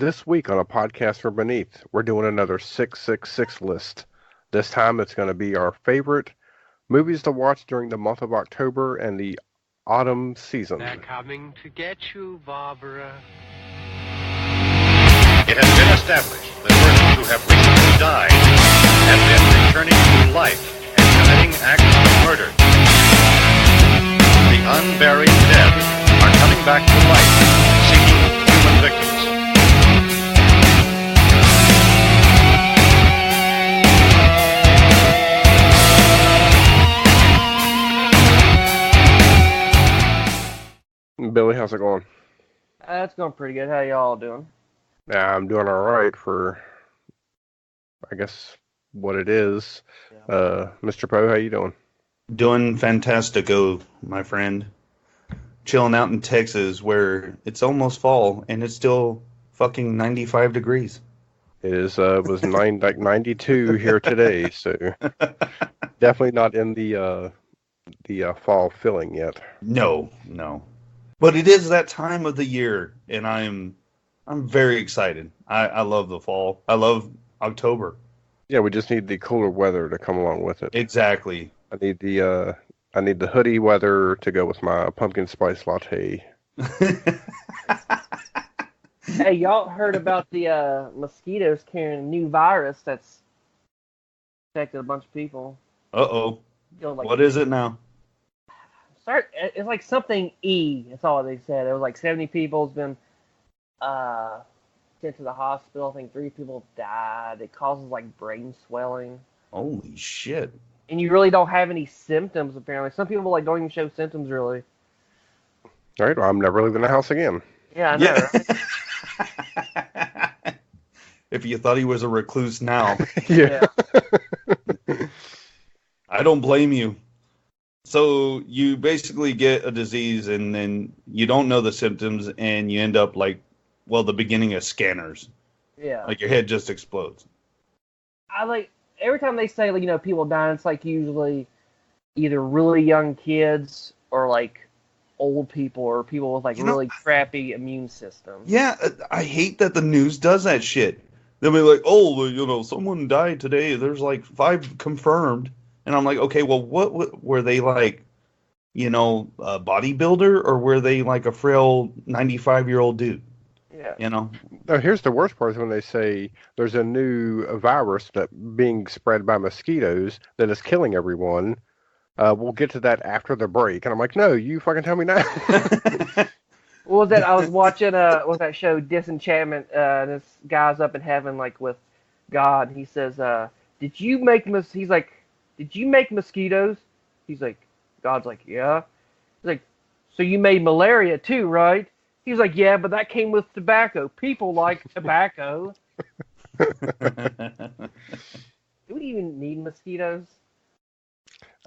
This week on a podcast from Beneath, we're doing another 666 list. This time it's going to be our favorite movies to watch during the month of October and the autumn season. They're coming to get you, Barbara. It has been established that persons who have recently died have been returning to life and committing acts of murder. The unburied dead are coming back to life, seeking human victims. Billy, how's it going? It's going pretty good. How y'all doing? Yeah, I'm doing all right for, I guess, what it is. Yeah. Mr. Poe, how you doing? Doing fantastico, my friend. Chilling out in Texas where it's almost fall and it's still fucking 95 degrees. It is was 92 here today, so definitely not in the fall filling yet. No. But it is that time of the year, and I'm very excited. I love the fall. I love October. Yeah, we just need the cooler weather to come along with it. Exactly. I need the hoodie weather to go with my pumpkin spice latte. Hey, y'all heard about the mosquitoes carrying a new virus that's affected a bunch of people? Uh-oh. You know, like, What is it now? It's like something E. That's all they said. It was like 70 people has been sent to the hospital. I think 3 people died. It causes like brain swelling. Holy shit. And you really don't have any symptoms, apparently. Some people like don't even show symptoms, really. All right, well, I'm never leaving the house again. Yeah, I know, right? If you thought he was a recluse now, Yeah. I don't blame you. So you basically get a disease and then you don't know the symptoms and you end up like, well, the beginning of Scanners. Yeah. Like your head just explodes. I like every time they say like, people dying, it's like usually either really young kids or like old people or people with like really crappy immune systems. Yeah, I hate that the news does that shit. They'll be like, oh, someone died today. There's like 5 confirmed. And I'm like, okay, well, what were they like, a bodybuilder or were they like a frail 95-year-old dude? Yeah. No, here's the worst part is when they say there's a new virus that being spread by mosquitoes that is killing everyone. We'll get to that after the break. And I'm like, no, you fucking tell me now. What was that? I was watching that show Disenchantment. This guy's up in heaven like with God. And he says, did you make mosquitoes? He's like, God's like, yeah. He's like, so you made malaria too, right? He's like, yeah, but that came with tobacco. People like tobacco. Do we even need mosquitoes?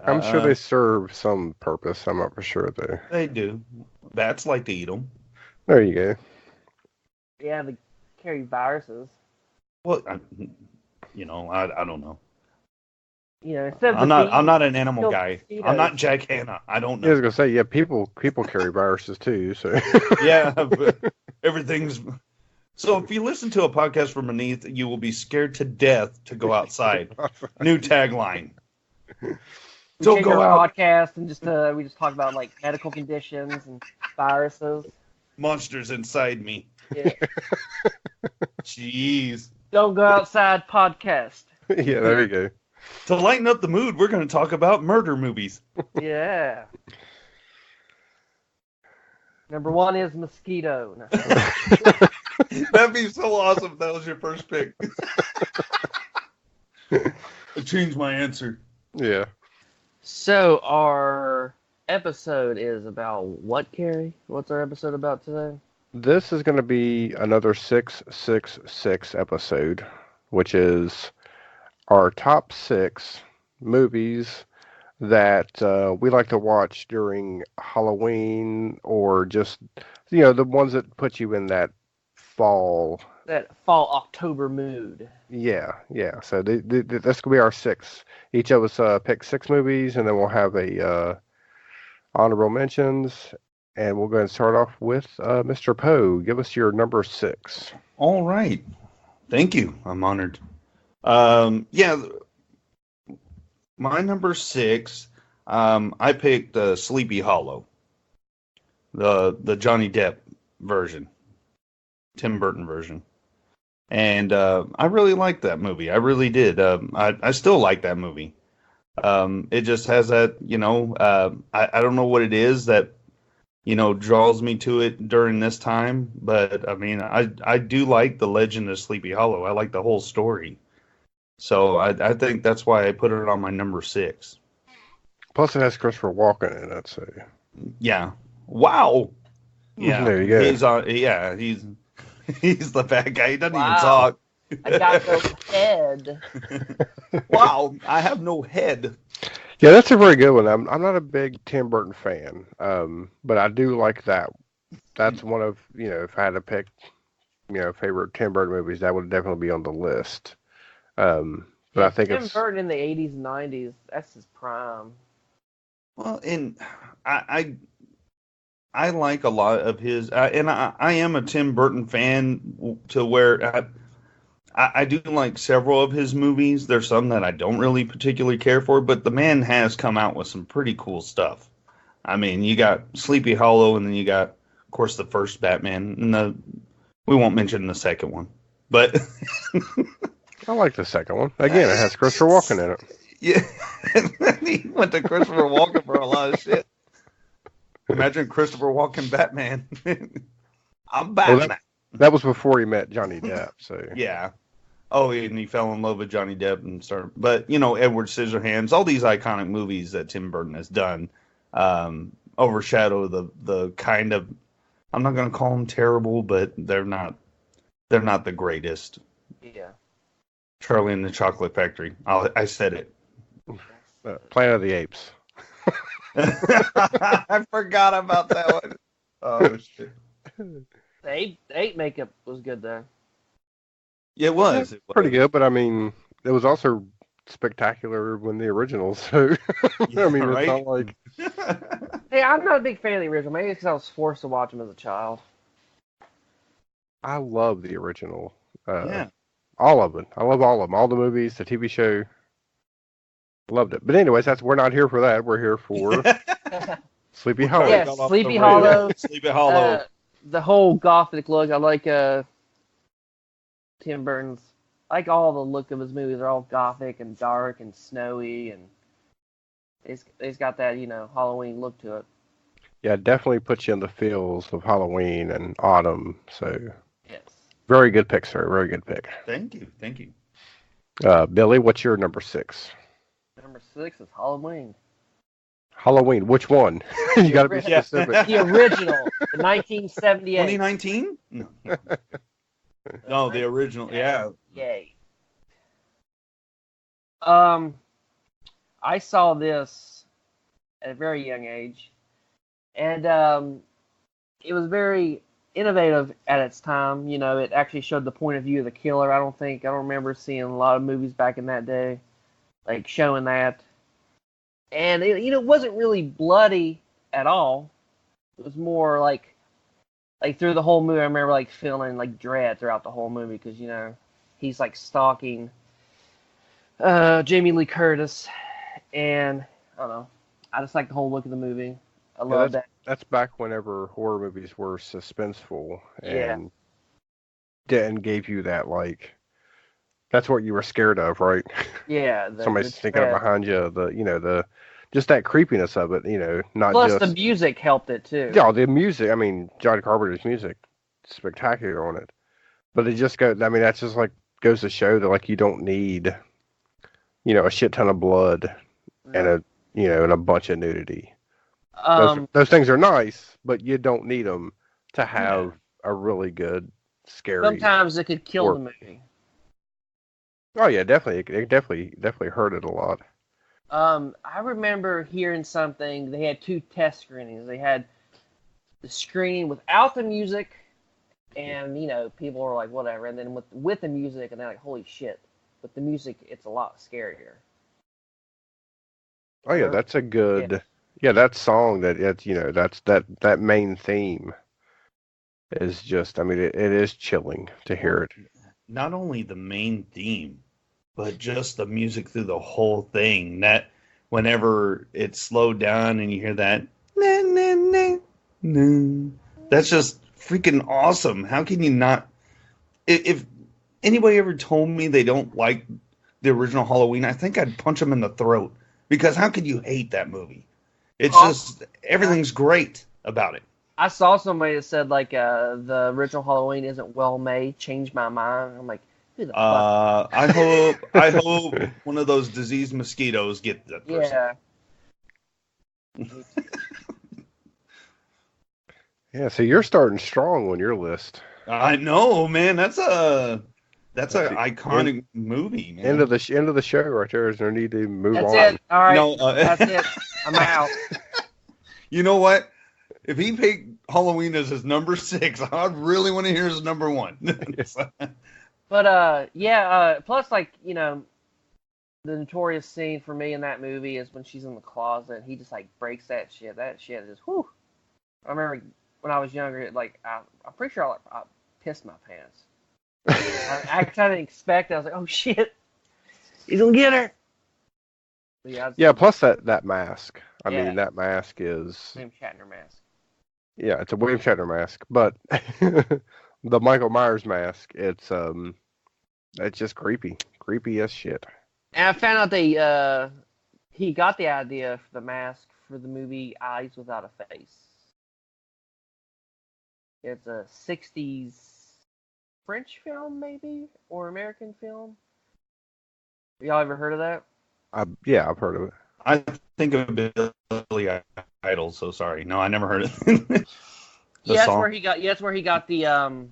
I'm sure they serve some purpose. I'm not for sure, though. They do. Bats like to eat them. There you go. Yeah, they carry viruses. Well, I don't know. Instead of I'm not an animal guy. mosquitoes. I'm not Jack Hanna. I don't I was know. gonna say, yeah, people carry viruses too. So Yeah, but everything's. So if you listen to a podcast from Beneath, you will be scared to death to go outside. New tagline. We Don't change go our out. podcast and we just talk about like medical conditions and viruses. Monsters inside me. Yeah. Jeez. Don't go outside podcast. yeah, there you go. To lighten up the mood, we're going to talk about murder movies. Yeah. Number 1 is mosquito. No. That'd be so awesome if that was your first pick. I changed my answer. Yeah. So our episode is about what, Carrie? What's our episode about today? This is going to be another 666 episode, which is our top 6 movies that we like to watch during Halloween or just, the ones that put you in that fall. That fall October mood. Yeah. So that's going to be our 6. Each of us pick 6 movies, and then we'll have a honorable mentions. And we'll go ahead and start off with Mr. Poe. Give us your number 6. All right. Thank you. I'm honored. Yeah, my number 6, I picked Sleepy Hollow, the Johnny Depp version, Tim Burton version. And I really liked that movie. I really did. I still like that movie. It just has that, I don't know what it is that, draws me to it during this time. But I mean, I do like the Legend of Sleepy Hollow. I like the whole story. So I think that's why I put it on my number 6. Plus, it has Christopher Walken in it, so Yeah. Wow. Yeah. there you go. He's on. Yeah. He's the bad guy. He doesn't even Wow. talk. I got no head. Wow. I have no head. Yeah, that's a very good one. I'm not a big Tim Burton fan, but I do like that. That's one of, if I had to pick, favorite Tim Burton movies, that would definitely be on the list. But I think Tim it's Burton in the 80s and 90s, that's his prime. Well, and I like a lot of his, and I am a Tim Burton fan to where I do like several of his movies. There's some that I don't really particularly care for, but the man has come out with some pretty cool stuff. I mean, you got Sleepy Hollow, and then you got, of course, the first Batman, and we won't mention the second one, but I like the second one. Again, it has Christopher Walken in it. yeah, he went to Christopher Walken for a lot of shit. Imagine Christopher Walken Batman. I'm Batman. Well, that was before he met Johnny Depp, so Yeah. Oh, and he fell in love with Johnny Depp and started. But Edward Scissorhands, all these iconic movies that Tim Burton has done, overshadow the kind of. I'm not going to call them terrible, but they're not the greatest. Yeah. Charlie and the Chocolate Factory. I said it. Planet of the Apes. I forgot about that one. Oh shit! The ape makeup was good though. It was. It was. Pretty good, but I mean, it was also spectacular when the original. So Yeah, I mean, right? it's not like Hey, I'm not a big fan of the original. Maybe it's because I was forced to watch them as a child. I love the original. Yeah. All of it. I love all of them. All the movies, the TV show. Loved it. But anyways, we're not here for that. We're here for Sleepy Hollow. Yeah, got off Sleepy the Hollow. Sleepy Hollow. The whole gothic look. I like Tim Burton's. I like all the look of his movies. They're all gothic and dark and snowy, and it's got that Halloween look to it. Yeah, it definitely puts you in the feels of Halloween and autumn. So Yes. very good pick, sir. Very good pick. Thank you. Thank you. Billy, what's your number 6? Number 6 is Halloween. Halloween. Which one? You got to be Yeah. specific. The original, the 1978. 2019? No. No, the original. Yeah. Yay. I saw this at a very young age, and it was very innovative at its time. It actually showed the point of view of the killer. I don't remember seeing a lot of movies back in that day, like showing that. And it wasn't really bloody at all. It was more like through the whole movie, I remember like feeling like dread throughout the whole movie because he's like stalking Jamie Lee Curtis, and I don't know. I just like the whole look of the movie. I love that. That's back whenever horror movies were suspenseful Yeah. and didn't gave you that that's what you were scared of, right? Yeah. Somebody's the sneaking up dread. behind you. The just that creepiness of it. Not Plus just the music helped it too. yeah, the music. I mean, John Carpenter's music, spectacular on it. But it just goes. I mean, that's just goes to show that you don't need, a shit ton of blood and a bunch of nudity. Those things are nice, but you don't need them to have a really good scary. Sometimes it could kill or- the movie. Oh yeah, definitely. It definitely hurt it a lot. I remember hearing something. They had 2 test screenings. They had the screening without the music, and people were like, whatever. And then with the music, and they're like, holy shit! With the music, it's a lot scarier. Oh yeah, that's a good. Yeah, that song that's that main theme is just, I mean, it is chilling to hear it. Not only the main theme, but just the music through the whole thing. That whenever it's slowed down and you hear that, na, na, na, na, that's just freaking awesome. How can you not? If anybody ever told me they don't like the original Halloween, I think I'd punch them in the throat. Because how could you hate that movie? It's just, everything's great about it. I saw somebody that said like the original Halloween isn't well made. Changed my mind. I'm like, who the fuck? I hope one of those diseased mosquitoes get that person. Yeah. Yeah, so you're starting strong on your list. I know, man. That's an iconic movie, man. End of the show right there. Is there need to move That's on? it. All right. No, That's it. I'm out. You know what? If he picked Halloween as his number 6, I'd really want to hear his number 1. But plus like, you know, the notorious scene for me in that movie is when she's in the closet and he just like breaks that shit. That shit is whew. I remember when I was younger, like I'm pretty sure I pissed my pants. I didn't expect it. I was like, oh shit, he's gonna get her. But Yeah, plus that mask. I Yeah. mean, that mask is, William Shatner mask. yeah, it's a William Shatner mask, but the Michael Myers mask, it's just creepy as shit. And I found out he got the idea for the mask for the movie Eyes Without a Face. It's a 60s French film, maybe? Or American film? Y'all ever heard of that? Yeah, I've heard of it. I think of Billy Idol, so sorry. No, I never heard it. That's where he got the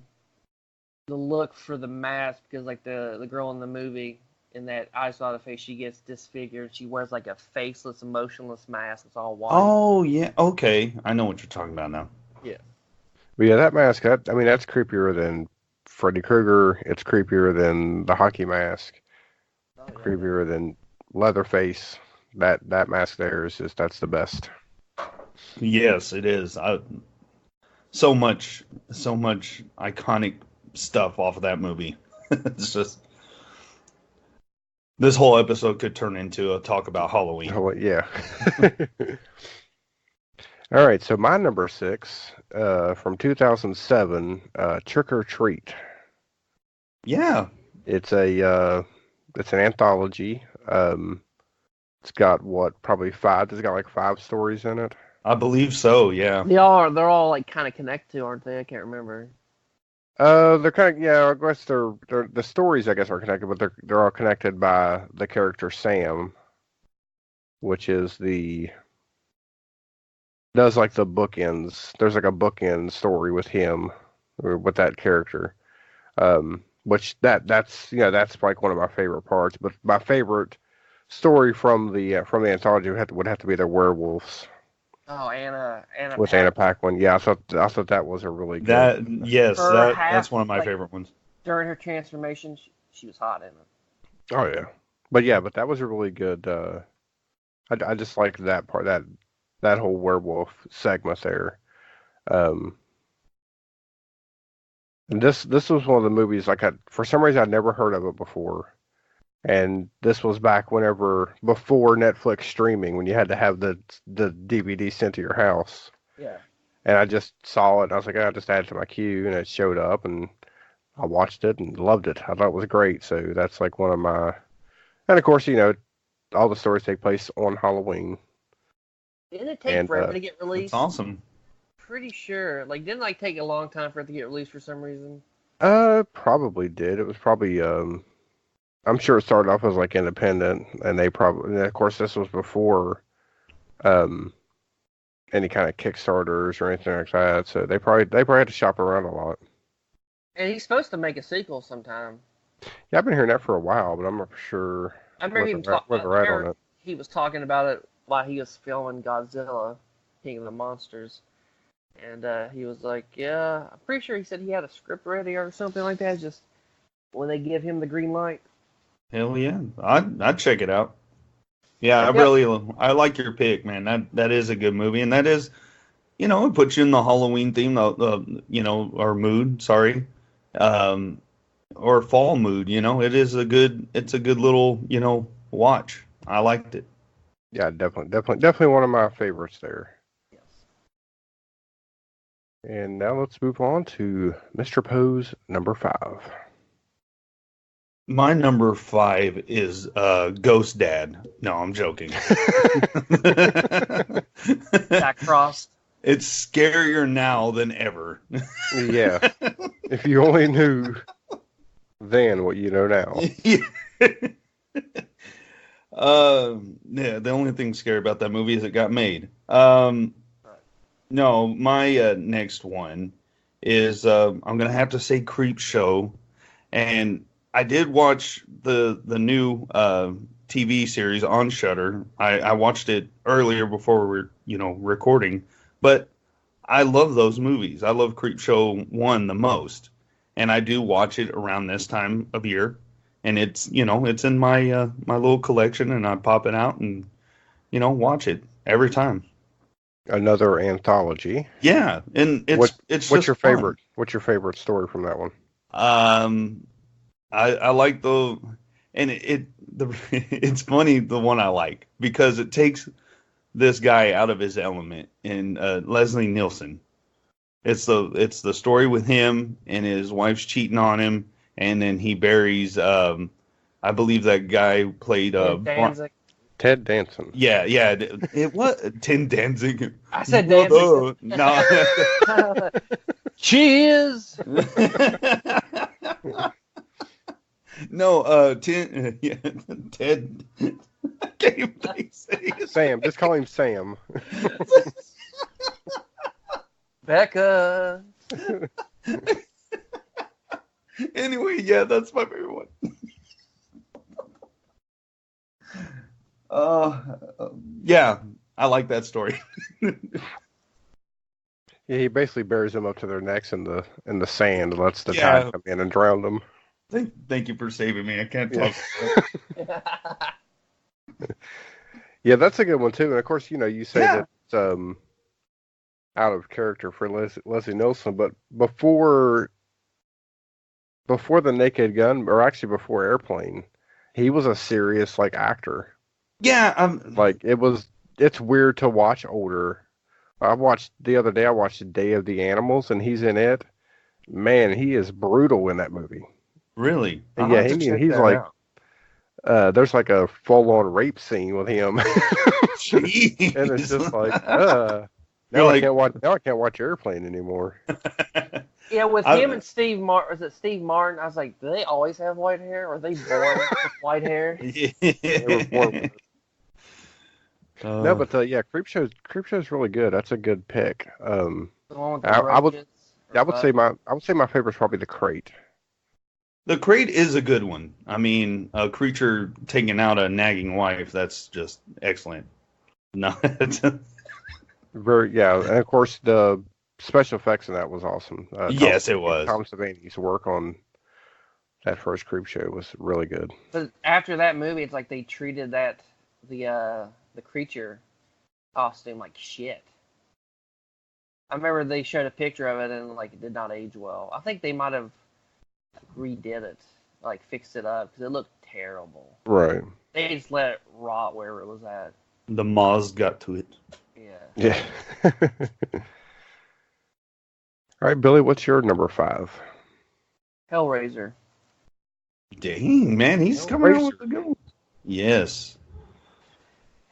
look for the mask, because like the girl in the movie in that Eyes Without a Face, she gets disfigured. She wears like a faceless, emotionless mask. It's all white. Oh, yeah. Okay. I know what you're talking about now. But yeah, that mask, I mean, that's creepier than Freddy Krueger. It's creepier than the hockey mask. Oh, yeah. Creepier than Leatherface. That mask there is just, that's the best. Yes, it is. So much iconic stuff off of that movie. It's just, this whole episode could turn into a talk about Halloween. Oh, yeah. All right, so my number 6 from 2007, Trick or Treat. Yeah. It's an anthology. It's got probably 5. It's got like 5 stories in it. I believe so, yeah. They're all like kind of connected, aren't they? I can't remember. They're kind of, yeah. I guess they're the stories, I guess, are connected, but they're all connected by the character Sam, which is does like the bookends. There's like a bookend story with him, or with that character. Which that's like one of my favorite parts. But my favorite story from the anthology would have to be the werewolves. Oh, Anna with Anna Paquin. Yeah, I thought that was a really good. That's one of my favorite ones. During her transformation, she was hot in it. Oh yeah, but that was a really good. I just liked that part, that whole werewolf segment there. And this was one of the movies for some reason I'd never heard of it before. And this was back before Netflix streaming, when you had to have the DVD sent to your house. Yeah. And I just saw it, and I was like, I'll just add it to my queue, and it showed up, and I watched it and loved it. I thought it was great. So that's like one of my, and of course, all the stories take place on Halloween. Didn't it take forever to get released? That's awesome. Pretty sure. Like, didn't it take a long time for it to get released for some reason? Probably did. It was probably I'm sure it started off as like independent, and of course, this was before any kind of Kickstarters or anything like that. So they probably had to shop around a lot. And he's supposed to make a sequel sometime. Yeah, I've been hearing that for a while, but I'm not sure. I remember he was talking about it while he was filming Godzilla, King of the Monsters. And he was like, yeah, I'm pretty sure he said he had a script ready or something like that, just when they give him the green light. Hell yeah. I'd check it out. Yeah, I like your pick, man. That is a good movie, and that is it puts you in the Halloween theme, or mood. Sorry, or fall mood. It's a good little, watch. I liked it. Yeah, definitely one of my favorites there. Yes. And now let's move on to Mr. Poe's number 5. My number 5 is Ghost Dad. No, I'm joking. Jack Frost. It's scarier now than ever. Yeah. If you only knew then what you know now. Yeah, the only thing scary about that movie is it got made. No, my next one is I'm gonna have to say Creepshow, and I did watch the new TV series on Shudder. I watched it earlier before we were recording, but I love those movies. I love Creepshow 1 the most, and I do watch it around this time of year. And it's in my my little collection, and I pop it out and watch it every time. Another anthology. Yeah, and it's what's your fun. favorite? What's your favorite story from that one? I like it's funny, the one I like, because it takes this guy out of his element, and Leslie Nielsen. It's the story with him and his wife's cheating on him. And then he buries, I believe that guy who played Ted Danson. Yeah. It was Tim Danzig. I said Danzig. No. Cheers. No, Ted. I can't even say his Sam. name. Just call him Sam. Becca. Anyway, yeah, that's my favorite one. Yeah, I like that story. Yeah, he basically buries them up to their necks in the sand and lets the Yeah. tide come in and drown them. Thank you for saving me. I can't talk. Yeah, that's a good one too. And of course, you say Yeah. that it's out of character for Leslie Nielsen, but before The Naked Gun, or actually before Airplane, he was a serious actor. Yeah, It's weird to watch older. The other day I watched Day of the Animals, and he's in it. Man, he is brutal in that movie. really. And I'll yeah, have to check he's that like, out. there's a full-on rape scene with him. Jeez. And it's just You're now like- I can't watch Airplane anymore. Yeah, with I- him and Steve Martin, was it Steve Martin? I was like, do they always have white hair? Or are they born with white hair? They were born with it. No, but Creepshow's really good. That's a good pick. The one with the I would- roaches? I would say my favorite's probably The Crate. The Crate is a good one. I mean, a creature taking out a nagging wife, that's just excellent. No, And of course the special effects in that was awesome. yes, it was. Tom Savini's work on that first Creepshow was really good. But after that movie, it's like they treated the creature costume like shit. I remember they showed a picture of it and it did not age well. I think they might have redid it, fixed it up because it looked terrible. Right. They just let it rot wherever it was at. The moths got to it. Yeah. Yeah. All right, Billy, what's your number 5? Hellraiser. Dang, man, he's coming out with a good one. Yes.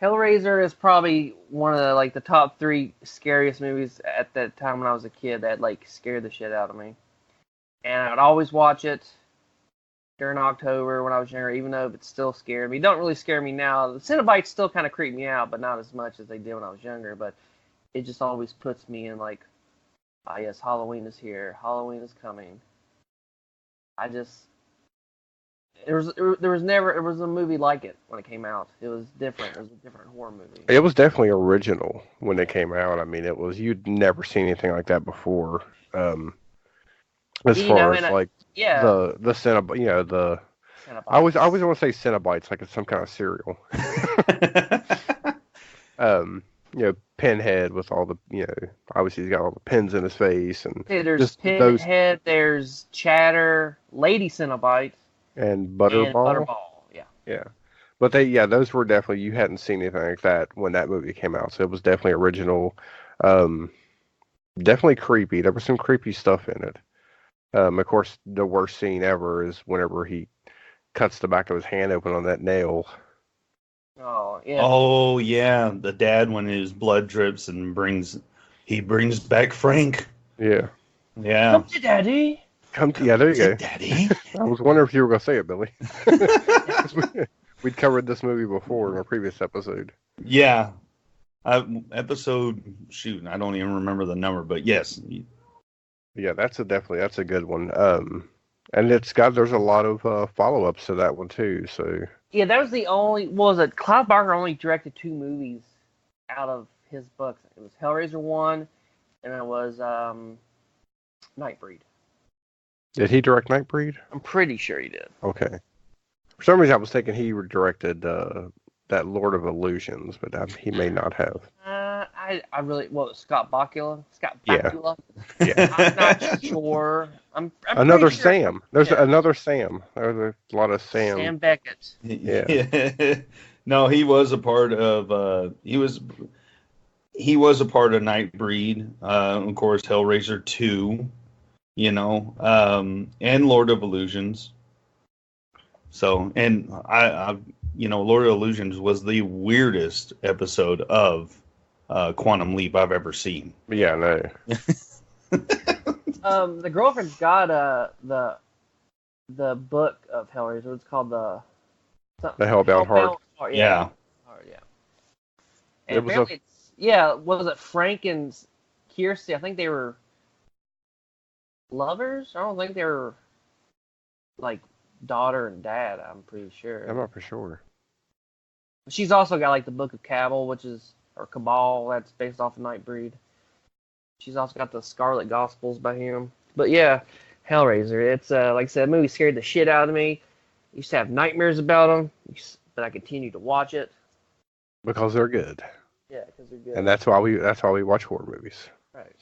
Hellraiser is probably one of the top 3 scariest movies at that time when I was a kid that scared the shit out of me. And I'd always watch it during October when I was younger, even though it still scared me. It don't really scare me now. The Cenobites still kind of creep me out, but not as much as they did when I was younger. But it just always puts me in yes, Halloween is here. Halloween is coming. There was a movie like it when it came out. It was different. It was a different horror movie. It was definitely original when it came out. I mean, you'd never seen anything like that before. As far as the Cenobite, the Cenobites. I always want to say Cenobites like it's some kind of cereal. Pinhead with all the, obviously he's got all the pins in his face and Hey, there's just those Pinhead, there's Chatter, Lady Cenobite, and and Butterball. Butterball. Yeah. Yeah. But those were definitely, you hadn't seen anything like that when that movie came out. So it was definitely original. Um, Definitely creepy. There was some creepy stuff in it. Of course, the worst scene ever is whenever he cuts the back of his hand open on that nail. Oh, yeah. Oh yeah, the dad when his blood drips and he brings back Frank. Yeah. Yeah. Come to Daddy. Yeah, there you go. Daddy. I was wondering if you were going to say it, Billy. We'd covered this movie before in a previous episode. Yeah. Episode, shoot, I don't even remember the number, but yes. Yeah, that's a good one. And there's a lot of follow-ups to that one too. So Yeah, that was the only. What was it? Clive Barker only directed 2 movies out of his books. It was Hellraiser 1, and it was Nightbreed. did he direct Nightbreed? I'm pretty sure he did. Okay. For some reason, I was thinking he directed that Lord of Illusions, but he may not have. I really. What, Scott Bakula? Scott Yeah. Bakula? Yeah. I'm not sure. I'm Another pretty sure. Sam. There's Yeah. another Sam. There's a lot of Sam. Sam Beckett. Yeah. No, he was a part of he was a part of Nightbreed, of course Hellraiser 2, and Lord of Illusions. So, and I Lord of Illusions was the weirdest episode of Quantum Leap I've ever seen. Yeah, no. The girlfriend's got the book of Hellraiser. It's called the Hellbound Heart. Yeah. Heart, yeah. And It was apparently was it Frank and Kirsty? I think they were lovers. I don't think they were like daughter and dad. I'm pretty sure. I'm not for sure. She's also got like the Book of Cabal, or Cabal, that's based off of Nightbreed. She's also got the Scarlet Gospels by him. But yeah, Hellraiser. It's like I said, the movie scared the shit out of me. I used to have nightmares about them, but I continue to watch it. Because they're good. Yeah, because they're good. And that's why we watch horror movies. Right.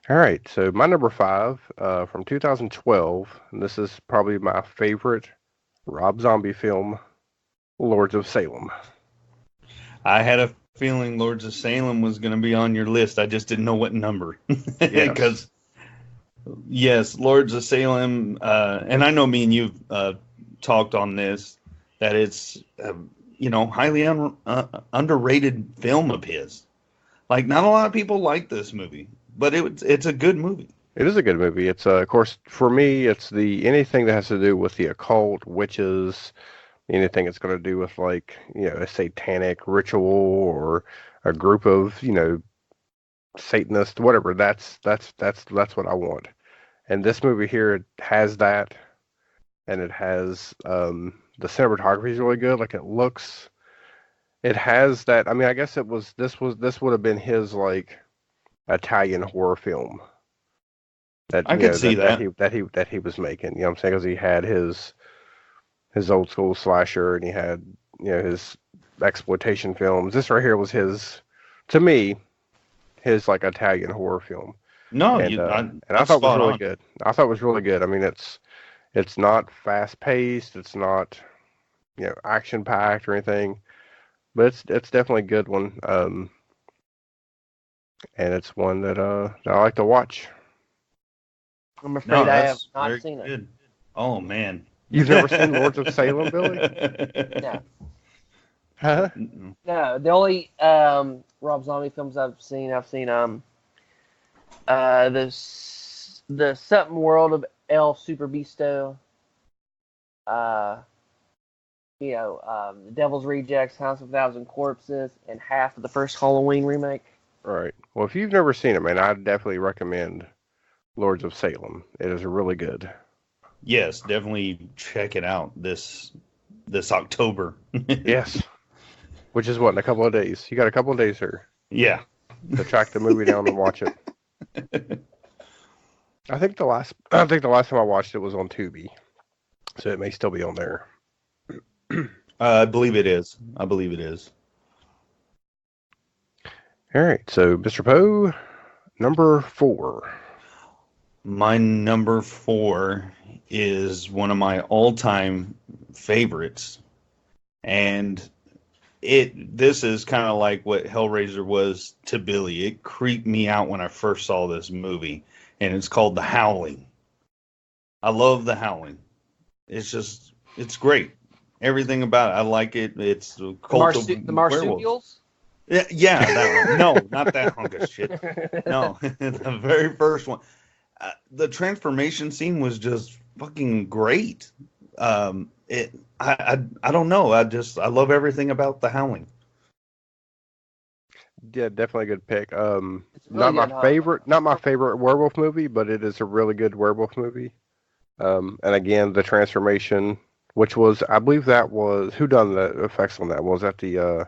All right, so my number 5 from 2012, and this is probably my favorite Rob Zombie film, Lords of Salem. I had a feeling Lords of Salem was going to be on your list. I just didn't know what number. Because, yes, Lords of Salem, and I know me and you've talked on this, that it's, highly underrated film of his. Like, not a lot of people like this movie, but it's a good movie. It is a good movie. It's, of course, for me, it's anything that has to do with the occult, witches, anything that's going to do with, like, a satanic ritual or a group of, Satanists, whatever. That's what I want. And this movie here, it has that, and it has the cinematography is really good. Like, it has that. I mean, I guess this would have been his, like, Italian horror film. That I could see that he was making. You know what I'm saying? Because he had his old school slasher, and he had his exploitation films. This right here was to me, his like Italian horror film. No, and I thought it was really good. I thought it was really good. I mean, it's not fast paced. It's not action packed or anything, but it's definitely a good one. And it's one that I like to watch. I'm afraid I have not very seen it. good. Oh man, You've never seen Lords of Salem, Billy? No. Huh? No, the only Rob Zombie films I've seen the Something World of El Super Beasto, The Devil's Rejects, House of a Thousand Corpses, and half of the first Halloween remake. Right. Well, if you've never seen it, man, I'd definitely recommend Lords of Salem. It is really good. Yes, definitely check it out this October. Yes. Which is what, in a couple of days? You got a couple of days here Yeah. to track the movie down and watch it. I think the last time I watched it was on Tubi, so it may still be on there. I believe it is. All right, so Mr. Poe, number 4. My number 4 is one of my all-time favorites, and this is kind of like what Hellraiser was to Billy. It creeped me out when I first saw this movie, and it's called The Howling. I love The Howling. It's great. Everything about it, I like it. It's a cult of The werewolves. marsupials? Yeah, that one. No, not that hunk of shit. No, the very first one. The transformation scene was just fucking great. I don't know. I love everything about The Howling. Yeah, definitely a good pick. It's really Not my good, huh? favorite, not my favorite werewolf movie, but it is a really good werewolf movie. And again, the transformation, which was, I believe that was, who done the effects on that? Was that the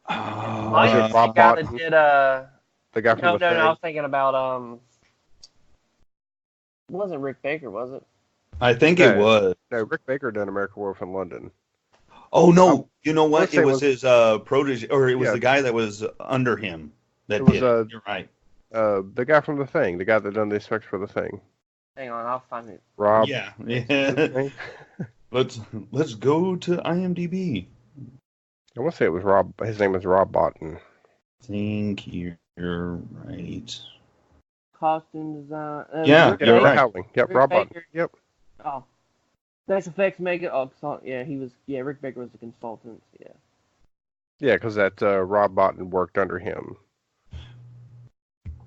Mine it is Rob the guy Bottin? that did the guy from no, the I Thing? was thinking about it wasn't Rick Baker, was it? I think No. it was. No, Rick Baker done American Werewolf in London. Oh no! You know what? let's say It was it his protege, or it was Yeah. the guy that was under him that It was, did it. You're right. The guy from the Thing, the guy that done the effects for the Thing. Hang on, I'll find it. Rob. Yeah. what's his name? Let's go to IMDb. I want to say it was Rob. His name was Rob Bottin. Think you're right. Costume design. Yeah, Rick you're Baker. right. Howling. Yep, Rick Rob Bottin. Baker. Yep. Oh, special effects maker. Oh, yeah, he was. Yeah, Rick Baker was the consultant. Yeah. Yeah, because that Rob Bottin worked under him,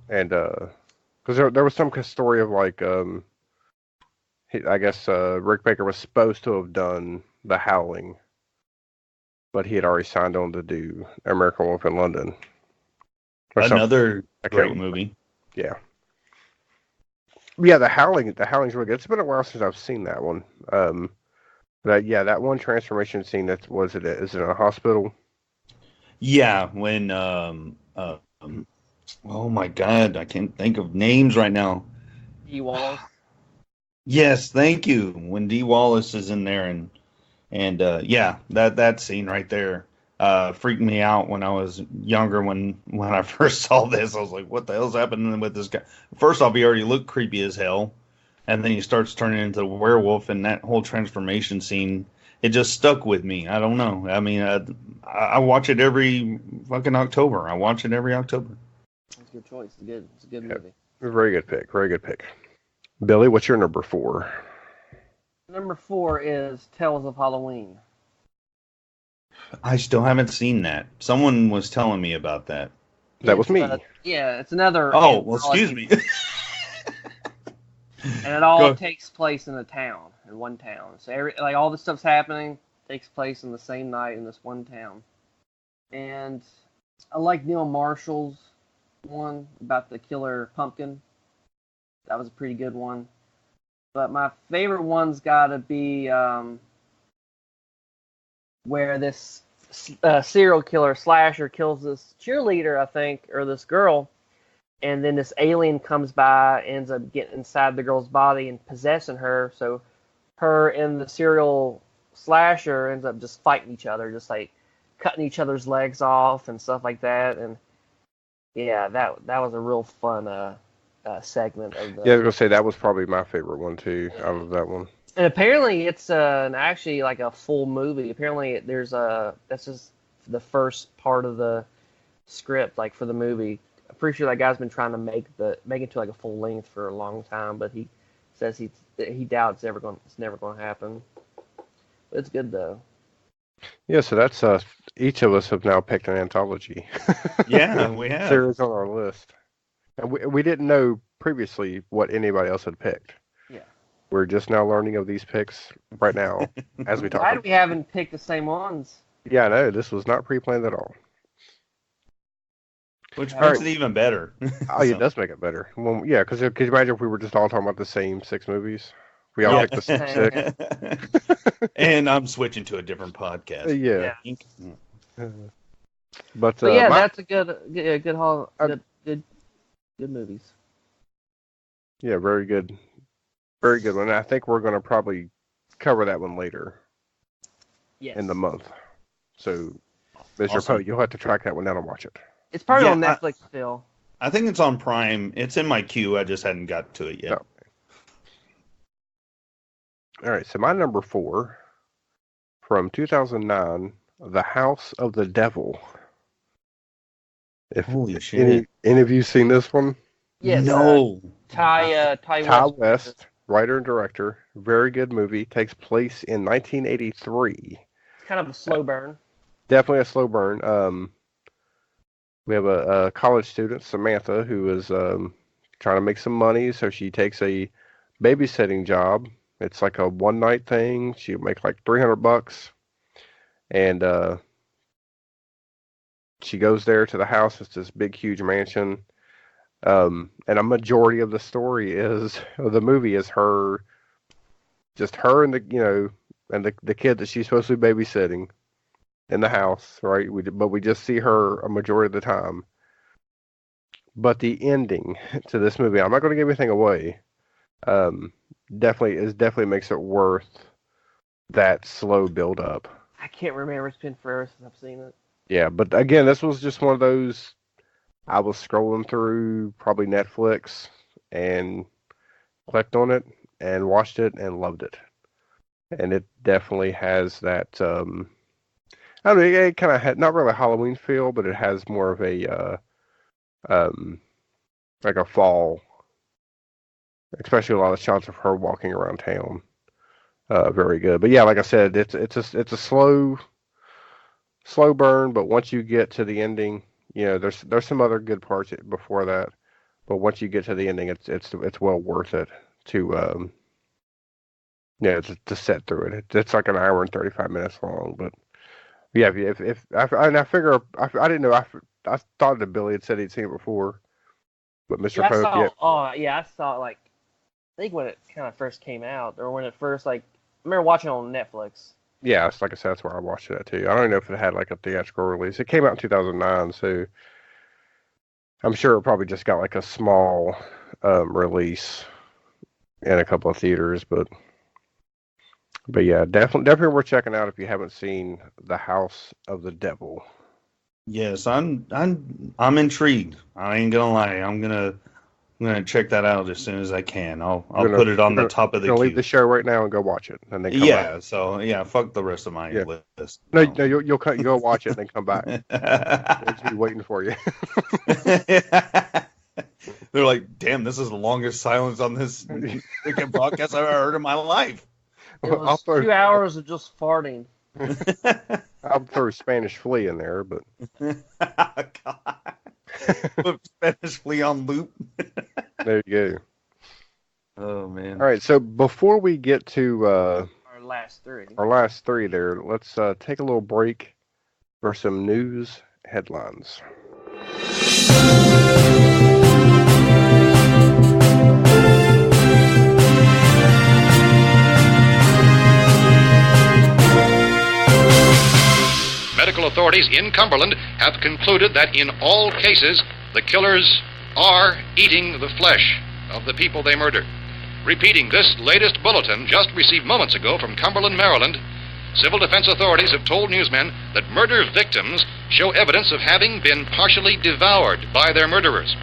and because there was some story of like I guess Rick Baker was supposed to have done The Howling, but he had already signed on to do American Wolf in London. Or something. Another I can't great remember. movie. Yeah. Yeah, The Howling's really good. It's been a while since I've seen that one. But yeah, that one transformation scene is it in a hospital? Yeah, when oh my God, I can't think of names right now. E. Wallace. Yes, thank you. When Dee Wallace is in there and yeah, that scene right there freaked me out when I was younger. When I first saw this, I was like, "What the hell's happening with this guy?" First off, he already looked creepy as hell, and then he starts turning into a werewolf, and that whole transformation scene, it just stuck with me. I don't know. I mean, I watch it every fucking October. I watch it every October. That's a good choice. It's a good Yep. movie. Very good pick. Very good pick. Billy, what's your number 4? Number 4 is Tales of Halloween. I still haven't seen that. Someone was telling me about that. That was me. Yeah, it's another. Oh, well, excuse me. And it all Go. takes place in one town. So all this stuff's happening takes place in the same night in this one town. And I like Neil Marshall's one about the killer pumpkin. That was a pretty good one. But my favorite one's got to be where this serial killer slasher kills this cheerleader, I think, or this girl, and then this alien comes by, ends up getting inside the girl's body and possessing her. So her and the serial slasher ends up just fighting each other, just like cutting each other's legs off and stuff like that. And yeah, that was a real fun segment of the. Yeah, I was gonna say that was probably my favorite one too. Out of that one. And apparently it's actually like a full movie. Apparently that's just the first part of the script, like for the movie. I'm pretty sure that guy's been trying to make it to like a full length for a long time, but he says he doubts it's never going to happen. But it's good though. Yeah, so that's each of us have now picked an anthology. Yeah, we have. Series on our list, and we didn't know previously what anybody else had picked. Yeah. We're just now learning of these picks right now as we talk. Glad we haven't picked the same ones. Yeah, I know this was not pre-planned at all. Which All makes right. it even better. Oh, yeah, it does make it better. Well, yeah, because could you imagine if we were just all talking about the same 6 movies? We all Yeah. picked the same 6. And I'm switching to a different podcast. Yeah. But But yeah, my- that's a good movies. yeah, very good one. And I think we're going to probably cover that one later Yes. in the month. So, Mr. Awesome. Poe, you'll have to track that one down and watch it. It's probably Yeah, on Netflix still. I think it's on Prime. It's in my queue. I just hadn't got to it yet. No. All right, so my number 4 from 2009, The House of the Devil. If Holy shit! any of you seen this one? Yes. No. Ty Ty West. West, writer and director. Very good movie. Takes place in 1983. It's kind of a slow burn. Definitely a slow burn. We have a college student, Samantha, who is trying to make some money, so she takes a babysitting job. It's like a one-night thing. She'll make like $300, and she goes there to the house. It's this big, huge mansion. And a majority of the story of the movie is just her and the kid that she's supposed to be babysitting in the house, right? But we just see her a majority of the time. But the ending to this movie, I'm not going to give anything away. Definitely makes it worth that slow build up. I can't remember. It's been forever since I've seen it. Yeah, but again, this was just one of those. I was scrolling through probably Netflix and clicked on it and watched it and loved it. And it definitely has that. I don't know. It kind of had not really a Halloween feel, but it has more of a like a fall. Especially a lot of shots of her walking around town. Very good. But yeah, like I said, it's a slow burn. But once you get to the ending, there's some other good parts before that. But once you get to the ending, it's well worth it to to sit through it. It's like an hour and 35 minutes long. But yeah, if I figure I didn't know I thought that Billy had said he'd seen it before, but Mr. Pope, yeah. Oh yeah, I saw it I think when it kind of first came out, or when it first I remember watching it on Netflix. Yeah, it's like I said, that's where I watched it at too. I don't know if it had like a theatrical release. It came out in 2009, so I'm sure it probably just got like a small release in a couple of theaters, but yeah, definitely worth checking out if you haven't seen The House of the Devil. Yes, I'm intrigued. I ain't gonna lie. I'm gonna check that out as soon as I can. I'll put it on the top of the queue. Leave the show right now and go watch it, and then come back. So yeah, fuck the rest of my list. No, you'll go watch it and then come back. We'll be waiting for you. They're like, damn, this is the longest silence on this freaking podcast I've ever heard in my life. It was 2 hours of just farting. I'll throw Spanish Flea in there, but God. Put Spanish Flea on loop. There you go. Oh man! All right, so before we get to our last three there, let's take a little break for some news headlines. Medical authorities in Cumberland have concluded that in all cases, the killers are eating the flesh of the people they murder. Repeating this latest bulletin just received moments ago from Cumberland, Maryland, civil defense authorities have told newsmen that murder victims show evidence of having been partially devoured by their murderers.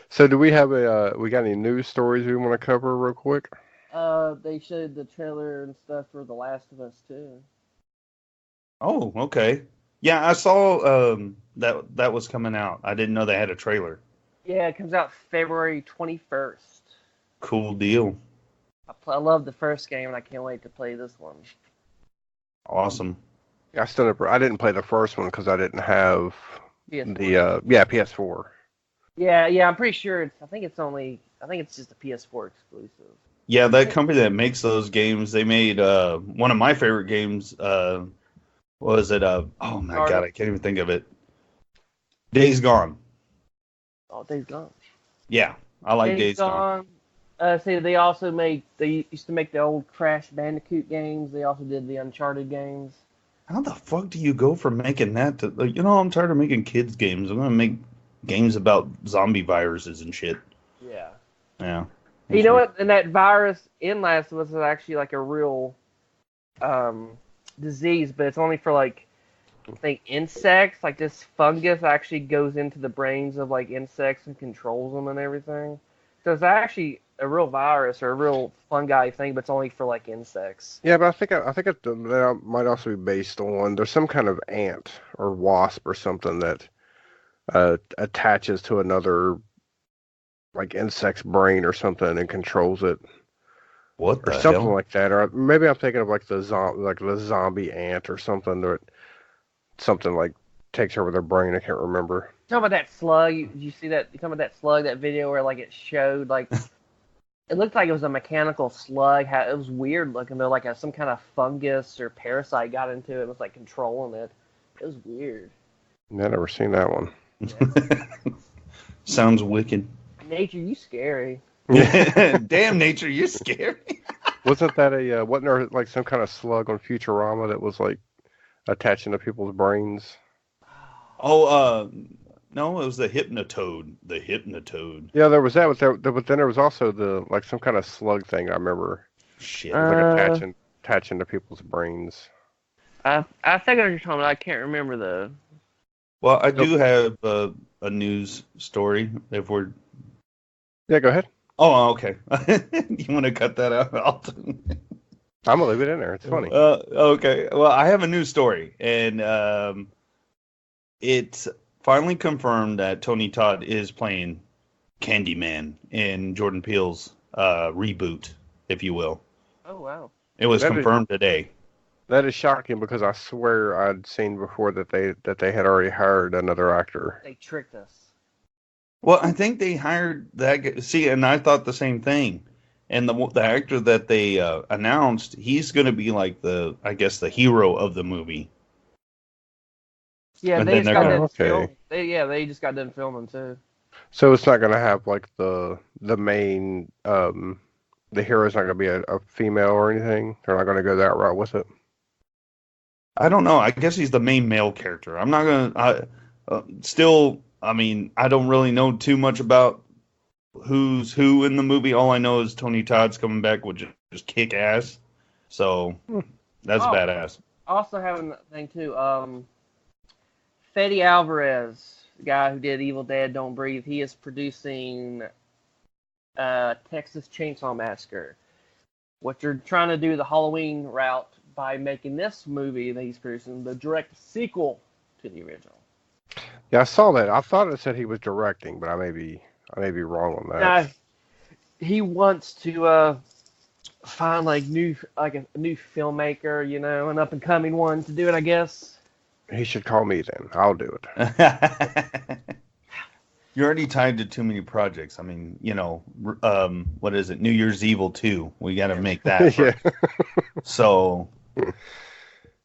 So do we have we got any news stories we want to cover real quick? They showed the trailer and stuff for The Last of Us 2. Oh, okay. Yeah, I saw that was coming out. I didn't know they had a trailer. Yeah, it comes out February 21st. Cool deal. I love the first game, and I can't wait to play this one. Awesome. I didn't play the first one because I didn't have PS4. the PS4. Yeah, I'm pretty sure I think it's just a PS4 exclusive. Yeah, that company that makes those games, they made one of my favorite games. Was it oh my God, I can't even think of it. Days Gone. Oh, Days Gone. Yeah, I like Days Gone. See, they used to make the old Crash Bandicoot games. They also did the Uncharted games. How the fuck do you go from making that to, I'm tired of making kids games. I'm gonna make games about zombie viruses and shit. Yeah. Yeah. You know what? And that virus in Last of Us is actually like a real disease, but it's only for like think insects, like this fungus, actually goes into the brains of like insects and controls them and everything. So it's actually a real virus or a real fungi thing, but it's only for like insects. Yeah, but that might also be based on there's some kind of ant or wasp or something that attaches to another like insect's brain or something and controls it What or the something hell? like that. Or maybe I'm thinking of like the zombie ant or something that something like takes over their brain. I can't remember. Talking about that slug, did you see that? You talking about that slug, that video where like it showed like it looked like it was a mechanical slug. How it was weird looking though, like some kind of fungus or parasite got into it and was like controlling it. It was weird. I've never seen that one. Sounds wicked. Nature, you scary. Damn, nature, you're scary. Wasn't there like some kind of slug on Futurama that was like attaching to people's brains? Oh, no, it was the Hypnotoad. The Hypnotoad. Yeah, there was that, but then there was also the like some kind of slug thing. I remember Shit. it was like attaching to people's brains. I think I know what you're talking about. I can't remember the. Well, I do have a news story. If we're Yeah, go ahead. oh, okay. You want to cut that out? I'm gonna leave it in there. It's funny. Okay. Well, I have a news story, and it's finally confirmed that Tony Todd is playing Candyman in Jordan Peele's reboot, if you will. Oh wow. It was That is- confirmed today. That is shocking because I swear I'd seen before that they had already hired another actor. They tricked us. Well, I think they hired that guy. See, and I thought the same thing. And the actor that they announced, he's going to be like I guess the hero of the movie. Yeah, And they then just they're got gonna- done okay. film. They just got done filming too. So it's not gonna have like the main the hero's not gonna be a female or anything. They're not gonna go that route with it. I don't know. I guess he's the main male character. I'm not going to. Still, I mean, I don't really know too much about who's who in the movie. All I know is Tony Todd's coming back, which just kick ass. So that's Oh. badass. Also having that thing too. Fede Alvarez, the guy who did Evil Dead, Don't Breathe, he is producing Texas Chainsaw Massacre. What you're trying to do the Halloween route by making this movie that he's producing the direct sequel to the original. Yeah, I saw that. I thought it said he was directing, but I may be wrong on that. Now, he wants to find like a new filmmaker, you know, an up and coming one to do it, I guess. He should call me then. I'll do it. You're already tied to too many projects. I mean, you know, what is it? New Year's Evil 2. We got to make that. Yeah. So,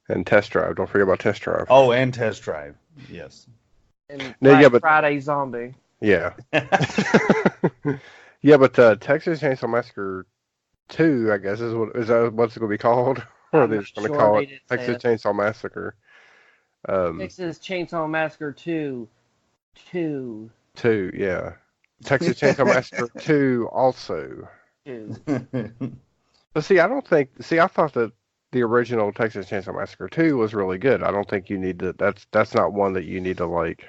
And Test Drive. Don't forget about Test Drive. oh, and Test Drive. Yes. And No, yeah, Black but- Friday Zombie. Yeah. Yeah, but Texas Chainsaw Massacre 2, I guess, is that what's it going to be called? Or are I'm they not just going to sure. call They it didn't say Texas it. Chainsaw Massacre Texas Chainsaw Massacre 2. 2? Yeah. Texas Chainsaw Massacre 2 also. 2. But see, I thought that the original Texas Chainsaw Massacre 2 was really good. I don't think you need to, that's not one that you need to, like,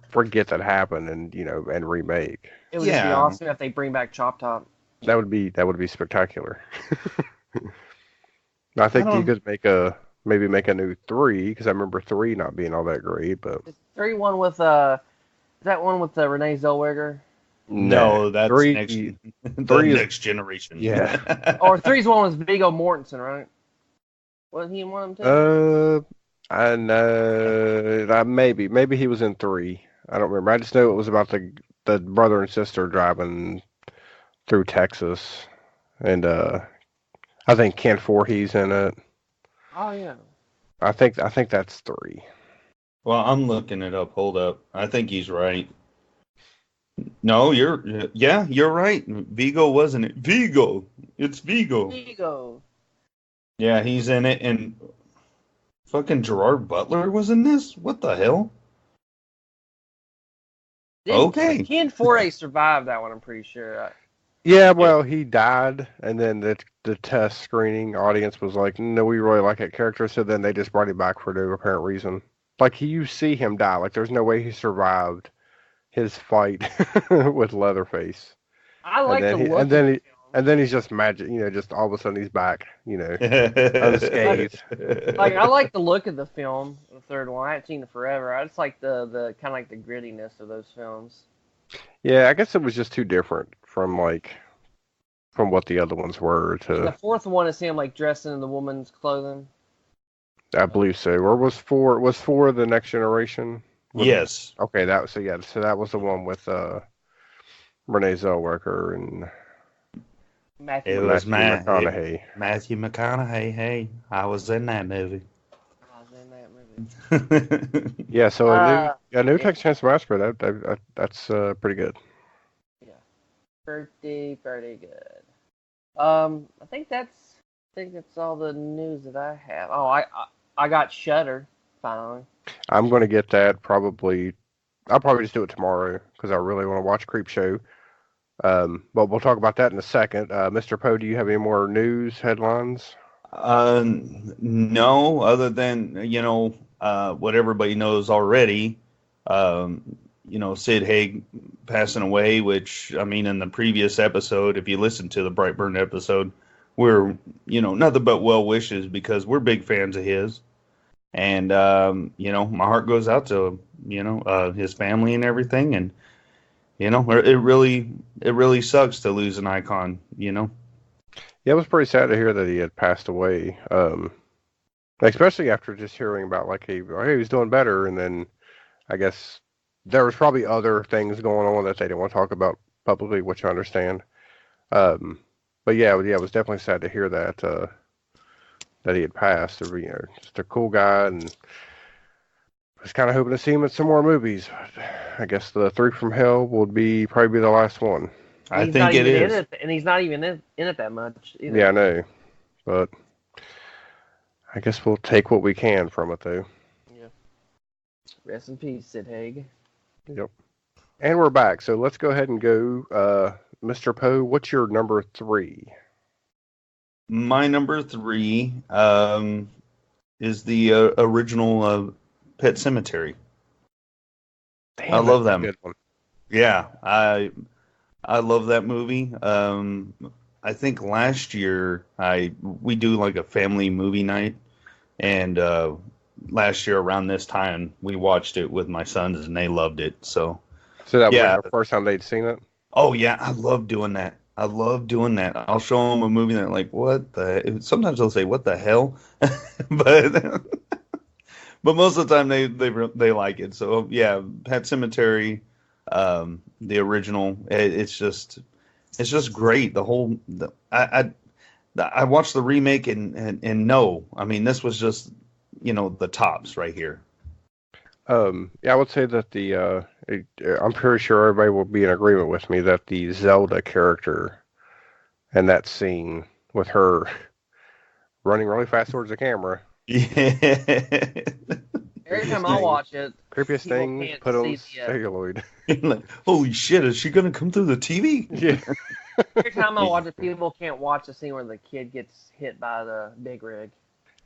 forget that happened and, you know, and remake. It would just be Yeah. awesome if they bring back Chop Top. That would be spectacular. I think you could maybe make a new 3, because I remember 3 not being all that great, but Is 3 one with is that one with Renee Zellweger? No, that's 3 the 3 is- next generation. Yeah. Or 3's one with Viggo Mortensen, right? Wasn't he in one of them too? I know that maybe he was in 3. I don't remember. I just know it was about the brother and sister driving through Texas, and I think Ken Voorhees in it. Oh yeah. I think that's 3. Well, I'm looking it up. Hold up. I think he's right. No, you're right. Vigo wasn't it? Vigo. It's Vigo. Viggo. Yeah, he's in it, and fucking Gerard Butler was in this? What the hell? Okay. Ken Foray survived that one, I'm pretty sure. Yeah, well, he died, and then the test screening audience was like, "No, we really like that character," so then they just brought him back for no apparent reason. Like you see him die. Like there's no way he survived his fight with Leatherface, I and like then the he look and of then the he and then he's just magic. Just all of a sudden he's back. Unscathed. Like I like the look of the film, the third one. I haven't seen it forever. I just like the kind of like the grittiness of those films. Yeah, I guess it was just too different from what the other ones were. And the To fourth one is him like dressing in the woman's clothing. I believe so. Or was four the Next Generation? Yes. Okay, so that was the one with Renee Zellweger and Matthew. It was Matthew McConaughey. Matthew McConaughey. Hey, I was in that movie. I was in that movie. Yeah, so a new yeah. Texas Chainsaw Massacre. That's pretty good. Yeah, pretty good. I think that's all the news that I have. Oh, I got Shudder finally. I'm going to get that probably. I'll probably just do it tomorrow because I really want to watch Creepshow. But we'll talk about that in a second. Mr. Poe, do you have any more news headlines? No, other than what everybody knows already. Sid Haig passing away, which I mean, in the previous episode, if you listen to the Brightburn episode, we're nothing but well wishes because we're big fans of his, and my heart goes out to his family and everything, and it really sucks to lose an icon. Yeah, it was pretty sad to hear that he had passed away. Especially after just hearing about like he was doing better, and then I guess there was probably other things going on that they didn't want to talk about publicly, which I understand. But yeah, it was definitely sad to hear that that he had passed. Just a cool guy, and I was kind of hoping to see him in some more movies. I guess the Three from Hell would probably be the last one. I think it is. And he's not even in it that much either. Yeah, I know, but I guess we'll take what we can from it, though. Yeah. Rest in peace, Sid Haig. Yep. And we're back, so let's go ahead and go. Mr. Poe, what's your number 3? My number 3 is the original Pet Sematary. Damn, I love that's a that. good one. Yeah, I love that movie. I think last year we do like a family movie night, and last year around this time we watched it with my sons and they loved it. So that was yeah. like the first time they'd seen it? Oh yeah, I love doing that. I'll show them a movie and they're like, "What the?" Sometimes they'll say, "What the hell?" but most of the time they like it. So yeah, Pet Sematary, the original. It's just great. I watched the remake and no, I mean this was just the tops right here. Yeah, I would say that I'm pretty sure everybody will be in agreement with me that the Zelda character and that scene with her running really fast towards the camera. Yeah. Every time I watch it, Creepiest people thing can't put on see the, celluloid. Like, holy shit, is she gonna come through the TV? Yeah. every time I watch it, people can't watch the scene where the kid gets hit by the big rig.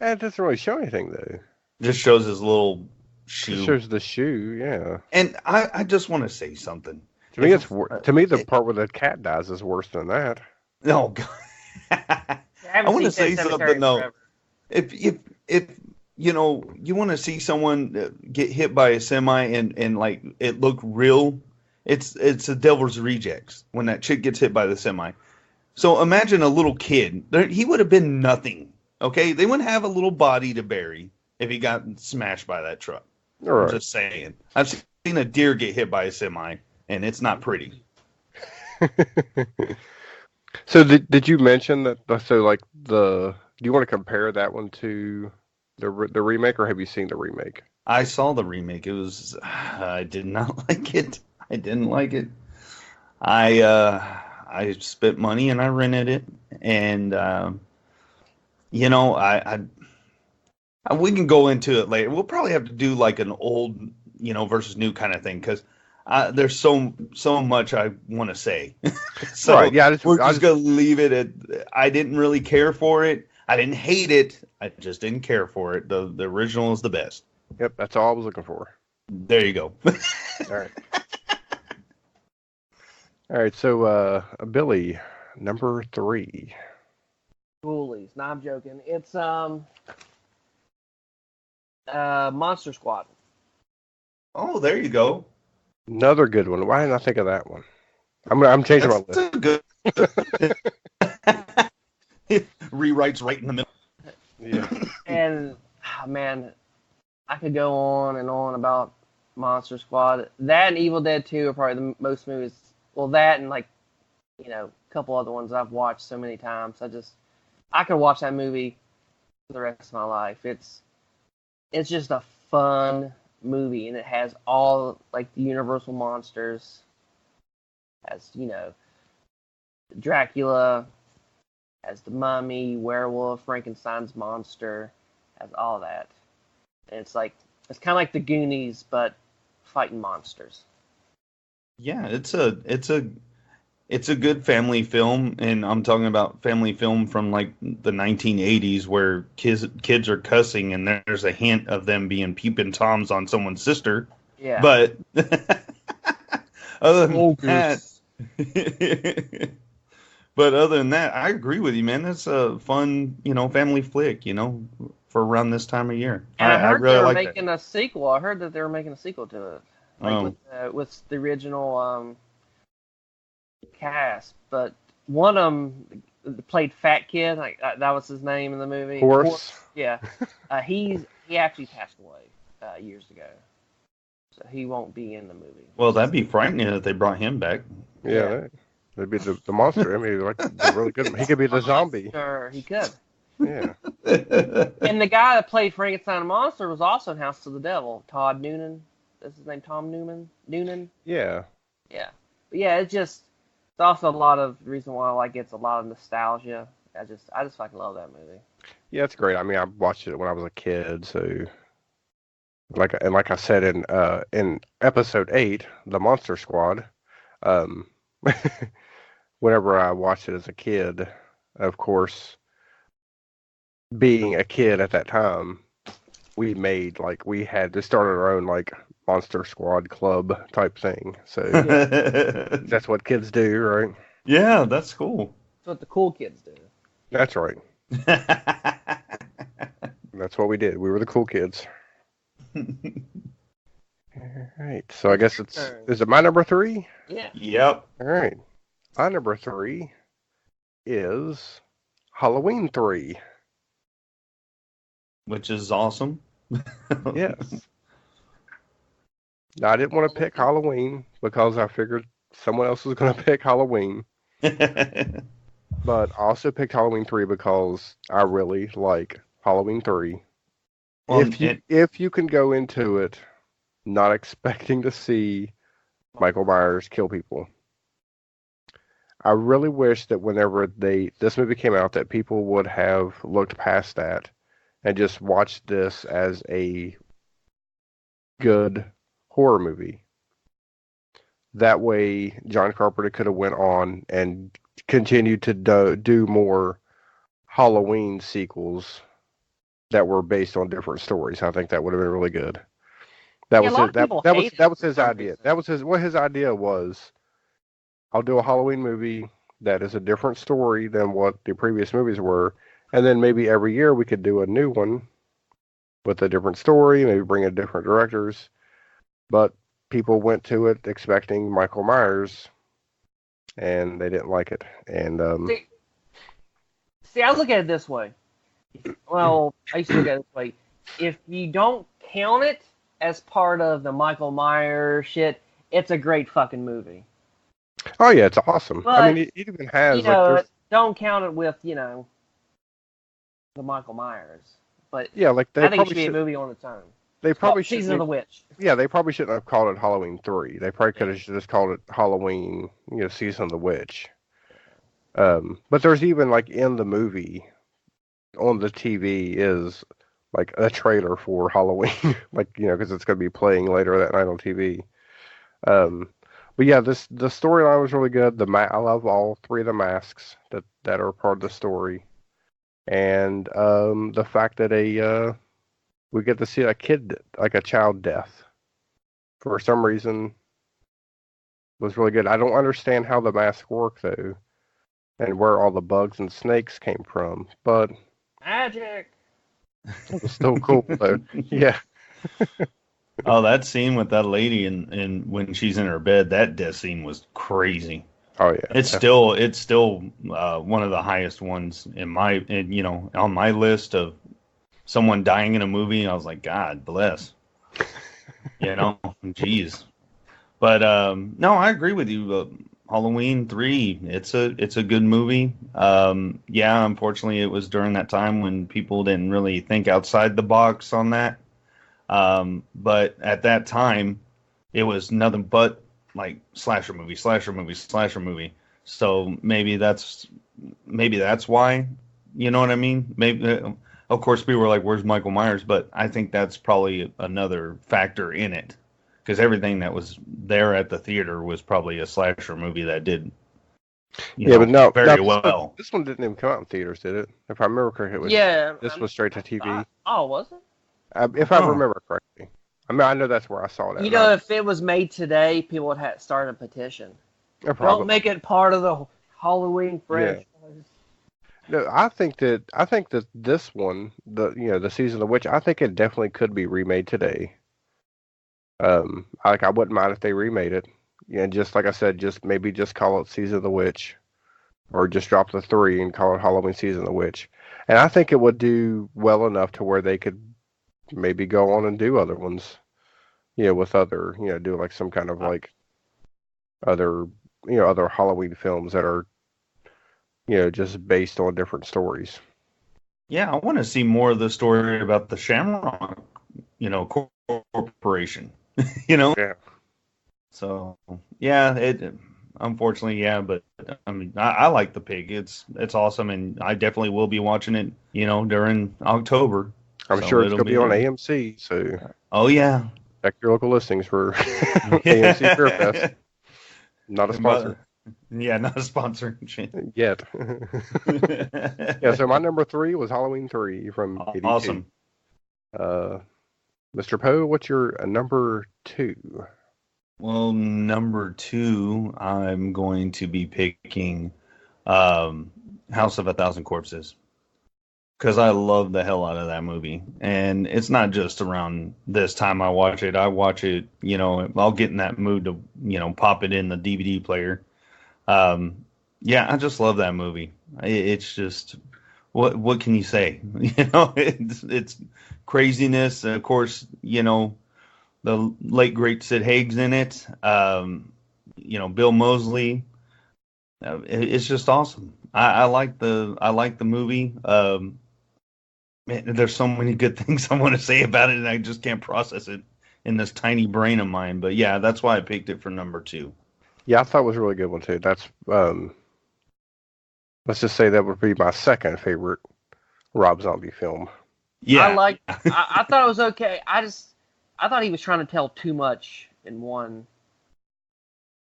It doesn't really show anything though. Just shows his little shoe. It shows the shoe, yeah. And I just want to say something. To me, the part where the cat dies is worse than that. No, God. I want to say something though. Forever. If you want to see someone get hit by a semi and like it look real, it's a Devil's Rejects when that chick gets hit by the semi. So imagine a little kid. He would have been nothing. Okay, they wouldn't have a little body to bury if he got smashed by that truck. All right. I'm just saying. I've seen a deer get hit by a semi, and it's not pretty. So did you mention that? So like do you want to compare that one to the remake, or have you seen the remake? I saw the remake. I did not like it. I didn't like it. I spent money and I rented it, and we can go into it later. We'll probably have to do like an old, versus new kind of thing because there's so much I want to say. So Right, yeah, we're just gonna leave it at. I didn't really care for it. I didn't hate it. I just didn't care for it. The original is the best. Yep, that's all I was looking for. There you go. All right. All right, so Billy, number 3. Ghoulies. No, I'm joking. It's Monster Squad. Oh, there you go. Another good one. Why didn't I think of that one? I'm changing my That's list. a good. Rewrites right in the middle. Yeah. And man, I could go on and on about Monster Squad. That and Evil Dead 2 are probably the most movies. Well, that and like, a couple other ones I've watched so many times. I could watch that movie for the rest of my life. It's just a fun movie, and it has all like the Universal monsters. Has Dracula, has the Mummy, werewolf, Frankenstein's monster, has all that. And it's kind of like the Goonies, but fighting monsters. Yeah, it's a good family film, and I'm talking about family film from like the 1980s where kids are cussing and there's a hint of them being peeping toms on someone's sister. Yeah. But other than that, but other than that, I agree with you, man. It's a fun, family flick, for around this time of year. And I heard really they were like making a sequel. I heard that they were making a sequel to it, with the original cast. But one of them played Fat Kid. That was his name in the movie. Horace. Yeah. He actually passed away years ago, so he won't be in the movie. Well, that'd be frightening if they brought him back. Yeah. That'd be the monster. I mean, like the really good. He could be the zombie. Sure, he could. Yeah. And the guy that played Frankenstein Monster was also in House of the Devil. Todd Noonan. Is his name Tom Newman? Noonan? Yeah. Yeah. But yeah, it's also a lot of reason why I like it's a lot of nostalgia. I just fucking love that movie. Yeah, it's great. I mean, I watched it when I was a kid, so like I said in episode 8, the Monster Squad, whenever I watched it as a kid, of course, being a kid at that time, we had to start our own like Monster Squad club type thing. So that's what kids do, right? Yeah, that's cool. That's what the cool kids do. That's right. That's what we did. We were the cool kids. All right. So I guess is it my number 3? Yeah. Yep. All right. My number 3 is Halloween 3. Which is awesome. Yes. Now, I didn't want to pick Halloween because I figured someone else was going to pick Halloween. But I also picked Halloween 3 because I really like Halloween 3. If you can go into it not expecting to see Michael Myers kill people. I really wish that whenever this movie came out that people would have looked past that and just watched this as a good horror movie. That way, John Carpenter could have went on and continued to do more Halloween sequels that were based on different stories. I think that would have been really good. That was his idea. That was his idea was. I'll do a Halloween movie that is a different story than what the previous movies were, and then maybe every year we could do a new one with a different story, maybe bring in different directors. But people went to it expecting Michael Myers, and they didn't like it. And see, I look at it this way. Well, I used to look at it this way. If you don't count it as part of the Michael Myers shit, it's a great fucking movie. Oh yeah, it's awesome. But, I mean, it even has don't count it with the Michael Myers. But yeah, like I think it should be a movie on its own. They probably should. Season of the Witch. Yeah, they probably shouldn't have called it Halloween 3. They probably could have just called it Halloween, Season of the Witch. But there's even like in the movie, on the TV is like a trailer for Halloween, like because it's going to be playing later that night on TV. Um, but yeah, the storyline was really good. I love all three of the masks that are part of the story, and the fact that we get to see a kid, like a child death, for some reason was really good. I don't understand how the masks work though, and where all the bugs and snakes came from, but Magic. it was still cool though. Yeah. Oh, that scene with that lady and when she's in her bed, that death scene was crazy. Oh yeah. It's still one of the highest ones on my list of someone dying in a movie. I was like, God bless, jeez. But no, I agree with you. Halloween 3, it's a good movie. Yeah, unfortunately, it was during that time when people didn't really think outside the box on that. But at that time, it was nothing but like slasher movie, slasher movie, slasher movie. So maybe that's why. You know what I mean? Maybe of course people were like, "Where's Michael Myers?" But I think that's probably another factor in it, because everything that was there at the theater was probably a slasher movie that did, But no, very this well. this one didn't even come out in theaters, did it? If I remember correctly, this was straight to TV. Oh, was it? If I remember correctly. I mean, I know that's where I saw that. If it was made today, people would have started a petition. Probably. Don't make it part of the Halloween franchise. No, I think that this one, the Season of the Witch, I think it definitely could be remade today. I wouldn't mind if they remade it. Yeah, just like I said, maybe call it Season of the Witch, or just drop the 3 and call it Halloween Season of the Witch. And I think it would do well enough to where they could maybe go on and do other ones, with other, do like some kind of like other Halloween films that are, just based on different stories. Yeah, I want to see more of the story about the Shamrock, corporation. Yeah. So yeah, it unfortunately, yeah, but I mean, I like the pig. It's awesome, and I definitely will be watching it, during October. I'm sure it's going to be on AMC. So. Oh yeah. Check your local listings for AMC Fear Fest. Not a sponsor. Yeah, not a sponsor yet. Yeah, so my number 3 was Halloween 3 from 82. Awesome. Mr. Poe, what's your number 2? Well, number 2, I'm going to be picking House of a Thousand Corpses, because I love the hell out of that movie. And it's not just around this time I watch it. I watch it, I'll get in that mood to, pop it in the DVD player. Yeah, I just love that movie. It's just, what can you say? It's craziness. Of course, the late great Sid Haig's in it. Bill Moseley. It's just awesome. I like the movie. Man, there's so many good things I want to say about it, and I just can't process it in this tiny brain of mine. But yeah, that's why I picked it for number 2. Yeah, I thought it was a really good one too. That's let's just say that would be my second favorite Rob Zombie film. Yeah, I thought it was okay. I thought he was trying to tell too much in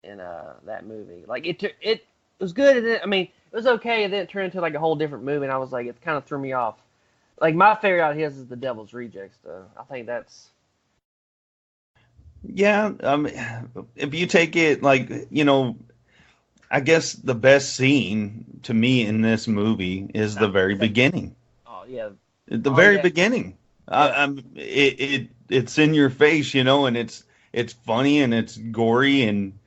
that movie. Like it was good, and it was okay, and then it turned into like a whole different movie, and I was like, it kind of threw me off. Like, my favorite out of his is The Devil's Rejects, though. I think that's... Yeah, if you take it, like, I guess the best scene to me in this movie is the very beginning. Oh, yeah. The very beginning. Yeah. It's in your face, and it's funny, and it's gory, and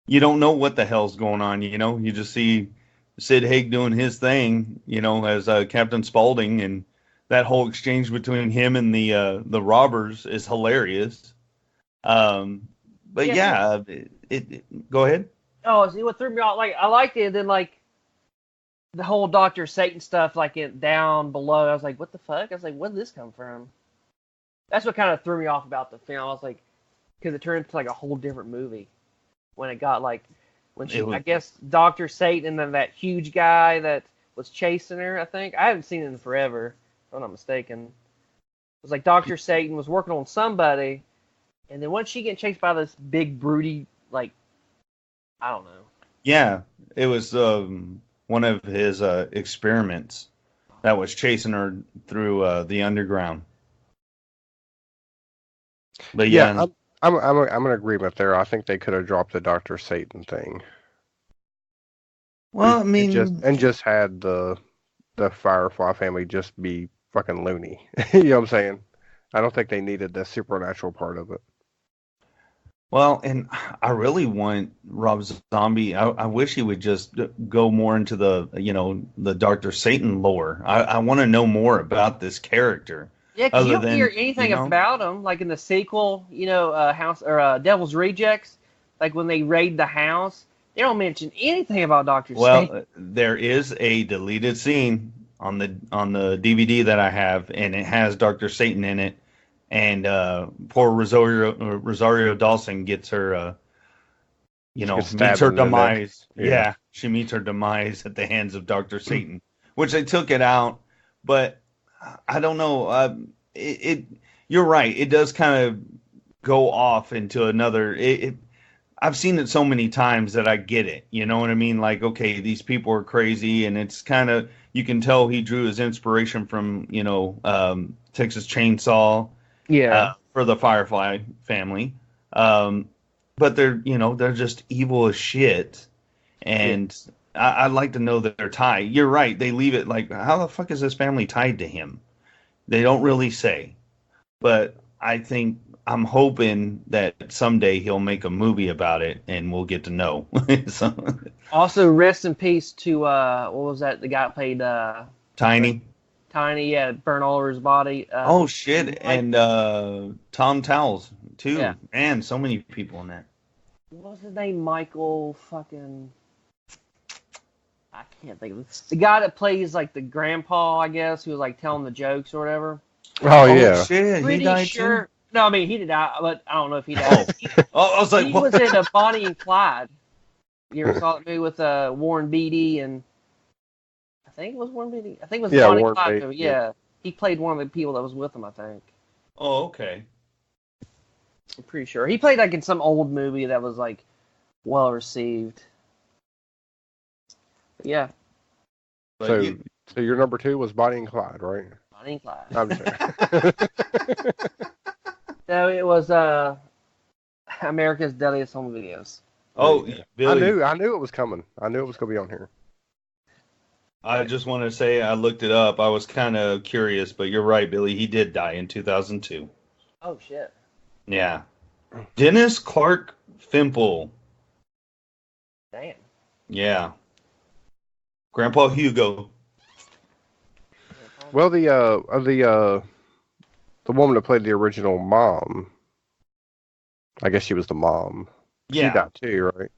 you don't know what the hell's going on, You just see Sid Haig doing his thing, as Captain Spaulding, and that whole exchange between him and the robbers is hilarious. But yeah, go ahead. Oh, see what threw me off? Like, I liked it, and then like the whole Dr. Satan stuff, like it down below. I was like, what the fuck? I was like, where did this come from? That's what kind of threw me off about the film. I was like, because it turned into like a whole different movie when it got like I guess Dr. Satan and then that huge guy that was chasing her. I think I haven't seen it in forever. If I'm not mistaken. It was like Dr. Satan was working on somebody, And then once she get chased by this big broody, like, I don't know. Yeah, it was one of his experiments that was chasing her through the underground. But Yeah, yeah, I'm in agreement there. I think they could have dropped the Dr. Satan thing. well, I And just had the Firefly family just be fucking loony. You know what I'm saying? I don't think they needed the supernatural part of it. well, and I really want Rob Zombie. I wish he would just go more into the Dr. Satan lore. I want to know more about this character. Yeah, because you Other don't than, hear anything you know, about him. Like in the sequel, House or Devil's Rejects. Like when they raid the house, they don't mention anything about Doctor Satan. well, there is a deleted scene on the DVD that I have, and it has Dr. Satan in it, and poor Rosario Dawson gets her, She gets meets stabbed her in the neck. demise. Yeah. Yeah, she meets her demise at the hands of Dr. Satan, which they took it out, but I don't know. You're right. It does kind of go off into another. I've seen it so many times that I get it. You know what I mean? Like, okay, these people are crazy, and it's kind of, you can tell he drew his inspiration from Texas Chainsaw Yeah. for the Firefly family. But they're just evil as shit, and I'd like to know that they're tied. You're right. They leave it like, how the fuck is this family tied to him? They don't really say, but I'm hoping that someday he'll make a movie about it and we'll get to know. So, Also, rest in peace to what was that? The guy that played Tiny. Tiny. Yeah, burn all over his body. Oh shit! Mike- And Tom Towles too. Yeah. Man, so many people in that. What was his name? Michael fucking. I can't think of it. The guy that plays like the grandpa, I guess, who was like telling the jokes or whatever. Oh yeah. Shit! He Pretty died sure. too. No, I mean he did die, but I don't know if he died. Oh, I was like, He what? was in a Bonnie and Clyde. You ever saw that movie with Warren Beatty and I think it was Warren Beatty. I think it was Yeah, Bonnie and Warren Clyde Beatty, movie. yeah. Yeah, he played one of the people that was with him. I think. Oh, okay. I'm pretty sure he played like in some old movie that was like well received. But yeah, But So so your number 2 was Bonnie and Clyde, right? Bonnie and Clyde. I'm sorry. No, it was America's Deadliest Home Videos. oh, Billy, I knew it was coming. I knew it was gonna be on here. I just want to say I looked it up. I was kind of curious, but you're right, Billy. He did die in 2002. Oh shit. Yeah. Dennis Clark Fimple. Damn. Yeah. Grandpa Hugo. Well, the woman that played the original mom, I guess she was the mom. She Yeah. died too, right?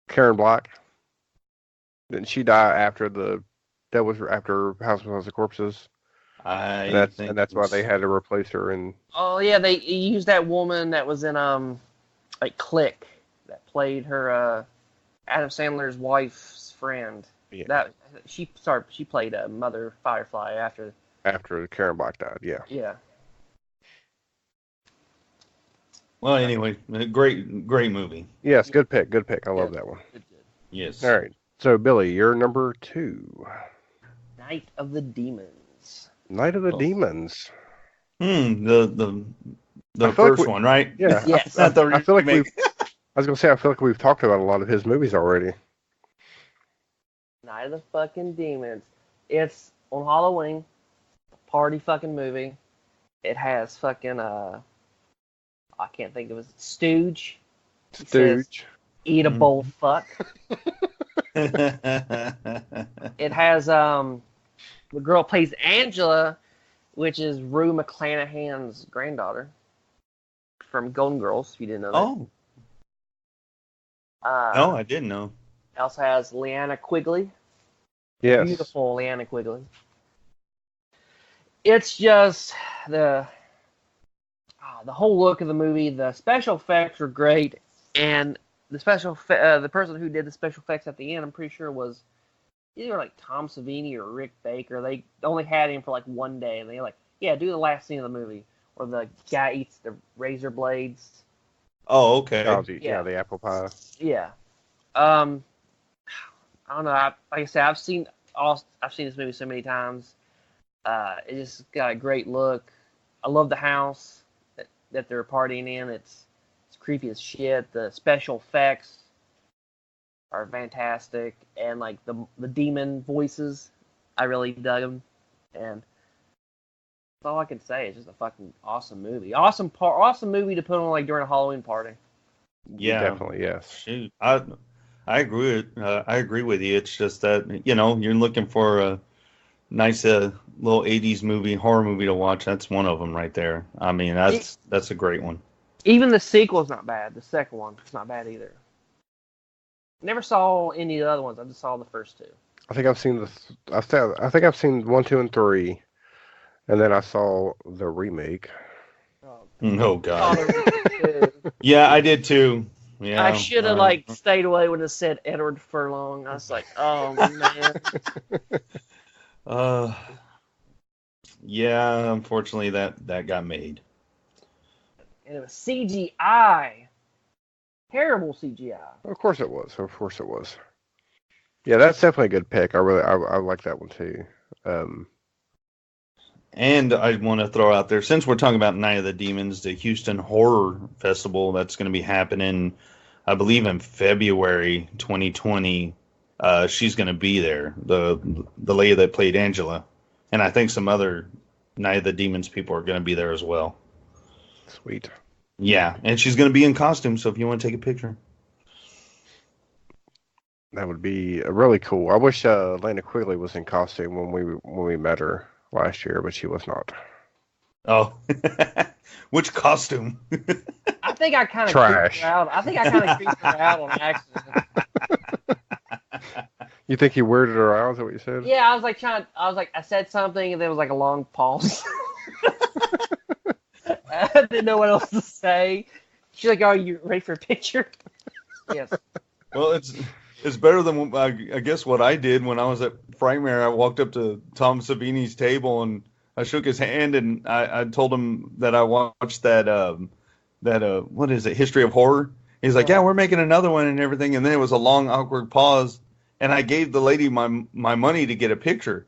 Karen Black. Didn't she die after after House of Corpses? And that's why they had to replace her. And Oh yeah, they used that woman that was in like Click that played her Adam Sandler's wife's friend. Yeah. That she played Mother Firefly after. after Karen Black died, yeah. Yeah. Well, anyway, great movie. Yes, good pick. I love that one. Good. Yes. All right. So Billy, you're number 2. Night of the Demons. Night of the Oh. Demons. The I feel like first one, right? Yeah. Yes. Not the I feel like remake. I was gonna say I feel like we've talked about a lot of his movies already. Night of the fucking Demons. It's on Halloween. Party fucking movie. It has fucking I can't think of it. Stooge. He says, Stooge. Eat a bowl fuck. It has the girl plays Angela, which is Rue McClanahan's granddaughter from Golden Girls. If you didn't know that. Oh, no, I didn't know. It also has Leanna Quigley. Yes. Beautiful Leanna Quigley. It's just the whole look of the movie. The special effects are great, and the the person who did the special effects at the end, I'm pretty sure was either like Tom Savini or Rick Baker. They only had him for like one day, and they like, yeah, do the last scene of the movie. where the guy eats the razor blades. Oh, okay. Yeah, the apple pie. Yeah. I don't know. Like I said, I've seen this movie so many times. It just got a great look. I love the house that they're partying in. It's creepy as shit. The special effects are fantastic, and like the demon voices, I really dug them. And that's all I can say. It's just a fucking awesome movie. Awesome movie to put on like during a Halloween party. Yeah, Definitely, yes. shoot, I agree. I agree with you. It's just that you're looking for a nice little '80s movie, horror movie to watch. That's one of them right there. I mean, that's a great one. Even the sequel's not bad. The second one, it's not bad either. Never saw any of the other ones. I just saw the first two. I think I've seen I think I've seen 1, 2, and 3, and then I saw the remake. Oh God. Yeah, I did too. Yeah, I should have stayed away when it said Edward Furlong. I was like, oh man. Yeah, unfortunately that got made. And it was CGI. Terrible CGI. Of course it was. Yeah, that's definitely a good pick. I like that one too. And I want to throw out there, since we're talking about Night of the Demons, the Houston Horror Festival that's going to be happening, I believe in February 2020. She's going to be there. The lady that played Angela, and I think some other Night of the Demons people are going to be there as well. Sweet. Yeah, and she's going to be in costume, so if you want to take a picture. That would be really cool. I wish Lena Quigley was in costume when we met her last year, but she was not. Oh, which costume? I think I kind of creeped her out. I think I kind of creeped her out on accident. You think he weirded her out? Is that what you said? Yeah, I said something, and there was like a long pause. I didn't know what else to say. She's like, "Oh, you ready for a picture?" Yes. Well, it's better than I guess what I did when I was at Frightmare. I walked up to Tom Savini's table and I shook his hand and I told him that I watched that what is it, History of Horror. He's like, yeah, we're making another one and everything. And then it was a long awkward pause, and I gave the lady my money to get a picture.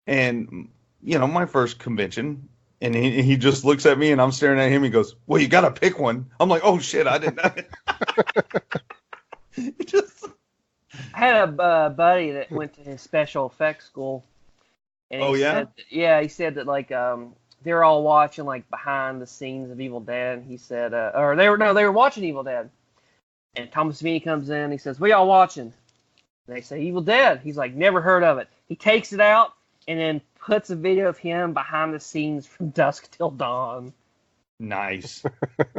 And my first convention. And he just looks at me, and I'm staring at him. He goes, well, you got to pick one. I'm like, oh, shit, I didn't. I had a buddy that went to his special effects school. And he said that, like, they were all watching, like, behind the scenes of Evil Dead. And he said, they were watching Evil Dead. And Thomas Savini comes in, he says, what y'all watching? And they say, Evil Dead. He's like, never heard of it. He takes it out and then puts a video of him behind the scenes from dusk till dawn. Nice.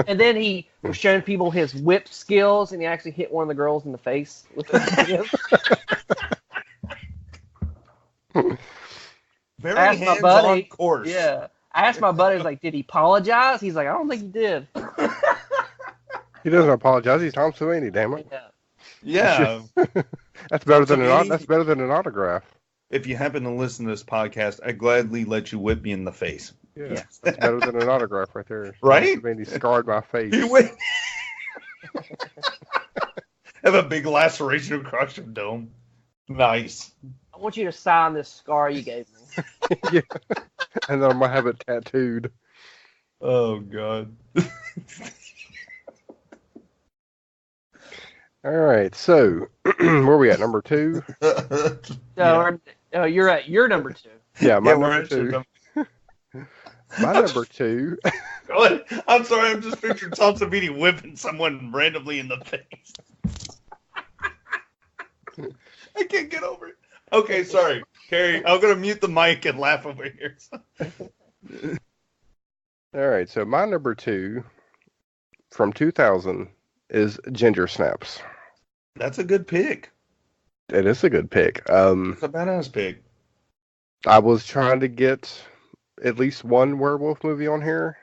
And then he was showing people his whip skills, and he actually hit one of the girls in the face with his whip. Very I asked my buddy, course. Yeah. I asked my buddy, I was like, did he apologize? He's like, I don't think he did. He doesn't apologize. He's Tom Savini, damn it. Yeah. That's better than an autograph. If you happen to listen to this podcast, I gladly let you whip me in the face. Yeah. That's better than an autograph right there. Right? He scarred my face. Have a big laceration across your dome. Nice. I want you to sign this scar you gave me. Yeah. And then I'm going to have it tattooed. Oh, God. All right, so where are we at? Number 2? You're at your number 2. Yeah, my number 2. My number 2. Go ahead. I'm sorry, I'm just picturing Tom Savini whipping someone randomly in the face. I can't get over it. Okay, sorry. Carrie, I'm going to mute the mic and laugh over here. All right, so my number 2 from 2000 is Ginger Snaps. That's a good pick. It is a good pick. It's a badass pick. I was trying to get at least one werewolf movie on here,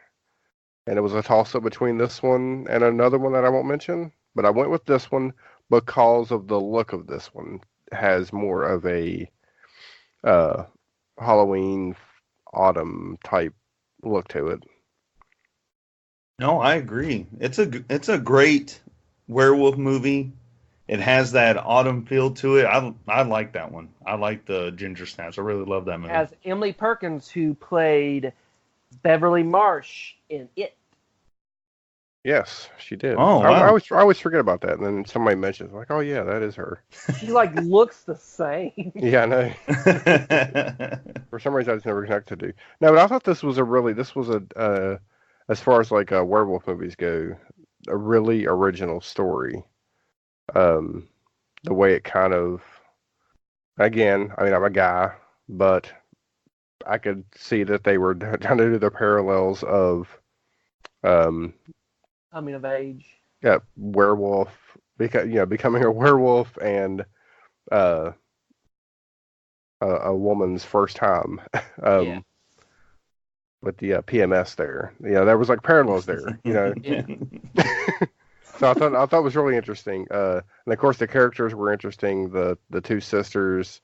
and it was a toss-up between this one and another one that I won't mention, but I went with this one because of the look of this one. It has more of a Halloween autumn type look to it. No, I agree. It's a great werewolf movie. It has that autumn feel to it. I like that one. I like the Ginger Snaps. I really love that movie. Has Emily Perkins, who played Beverly Marsh in It. Yes, she did. Oh, I wow. always forget about that, and then somebody mentions like, oh yeah, that is her. She like looks the same. Yeah, I know. For some reason, I just never connected to. No, but I thought this was a as far as like werewolf movies go, a really original story. Um, the way it kind of, again, I mean, I'm a guy, but I could see that they were trying to do the parallels of, um, Coming of age. yeah, werewolf, becoming a werewolf and uh, a woman's first time. Yeah. With the PMS there. There was like parallels there. Yeah. So I thought it was really interesting. And of course the characters were interesting. The two sisters,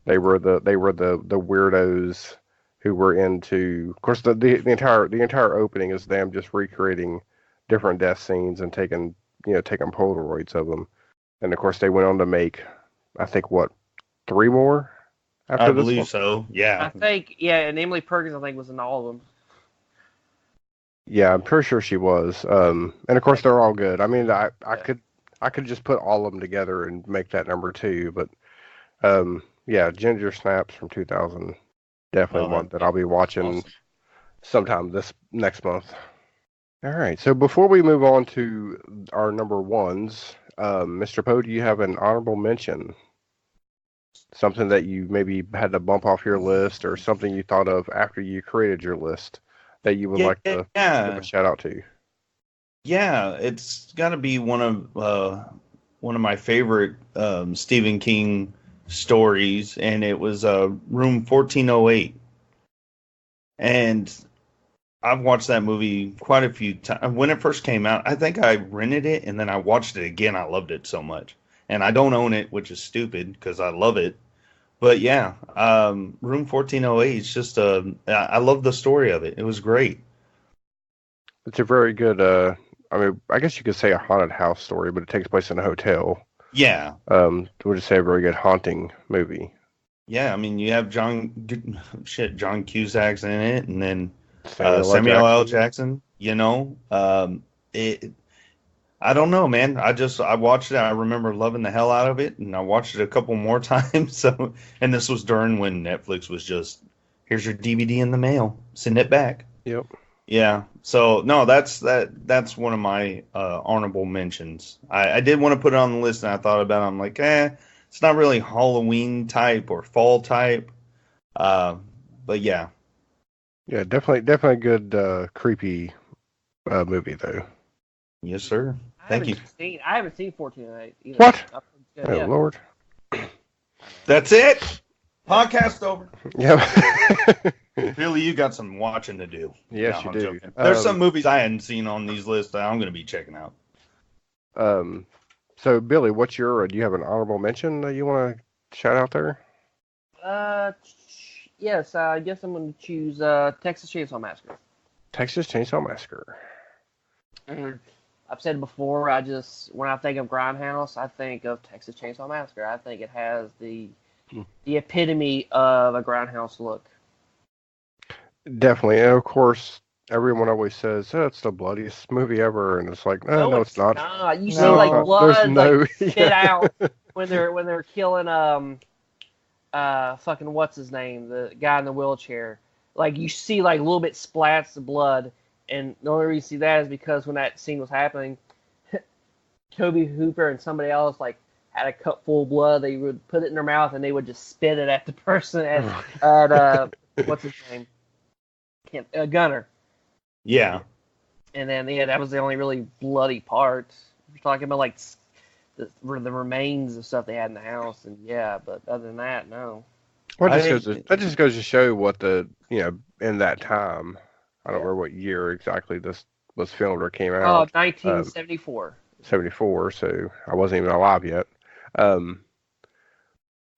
they were the weirdos who were into. Of course the entire opening is them just recreating different death scenes and taking Polaroids of them. And of course they went on to make, I think, what, 3 more after I this believe one? so. Yeah. I think, and Emily Perkins, I think, was in all of them. Yeah, I'm pretty sure she was. And of course they're all good. I mean, I could just put all of them together and make that number 2, but yeah, Ginger Snaps from 2000, definitely Oh, one that I'll be watching awesome. sometime this next month. All right, so before we move on to our number ones, Mr. Poe, do you have an honorable mention? Something that you maybe had to bump off your list, or something you thought of after you created your list that you would like to give a shout out to? Yeah, it's got to be one of my favorite Stephen King stories, and it was Room 1408. And I've watched that movie quite a few times. When it first came out, I think I rented it, and then I watched it again. I loved it so much. And I don't own it, which is stupid because I love it. But yeah, Room 1408 is just I love the story of it. It was great. It's a very good, I mean, I guess you could say a haunted house story, but it takes place in a hotel. Yeah. Would just say a very good haunting movie. Yeah, I mean, you have John Cusack's in it, and then Samuel L. Jackson. I don't know, man. I watched it. I remember loving the hell out of it, and I watched it a couple more times. So, and this was during when Netflix was just, here's your DVD in the mail, send it back. Yep. Yeah. So no, that's one of my honorable mentions. I did want to put it on the list, and I thought about it. I'm like, it's not really Halloween type or fall type. But yeah. Yeah, definitely a good creepy movie though. Yes, sir. Thank you. I haven't seen 1408 either. What? Yeah. Oh Lord. That's it. Podcast over. Yeah. Billy, you got some watching to do. Yes, No, you I'm do. joking. There's some movies I hadn't seen on these lists that I'm going to be checking out. So Billy, what's your? Do you have an honorable mention that you want to shout out there? Yes. I guess I'm going to choose Texas Chainsaw Massacre. Texas Chainsaw Massacre. I've said it before. When I think of Grindhouse, I think of Texas Chainsaw Massacre. I think it has the epitome of a Grindhouse look. Definitely, and of course, everyone always says, "Oh, it's the bloodiest movie ever," and it's like, no, it's not. You see No, like blood there's no- like spit out when they're killing fucking what's his name, the guy in the wheelchair. Like you see like a little bit splats of blood, and the only reason you see that is because when that scene was happening, Toby Hooper and somebody else like had a cup full of blood. They would put it in their mouth and they would just spit it at the person at what's his name? Gunner. Yeah. And then that was the only really bloody part. We're talking about like the remains of stuff they had in the house, and but other than that, no. Well, that just goes to show what in that time. I don't remember what year exactly this was filmed or came out. 1974. 74, so I wasn't even alive yet.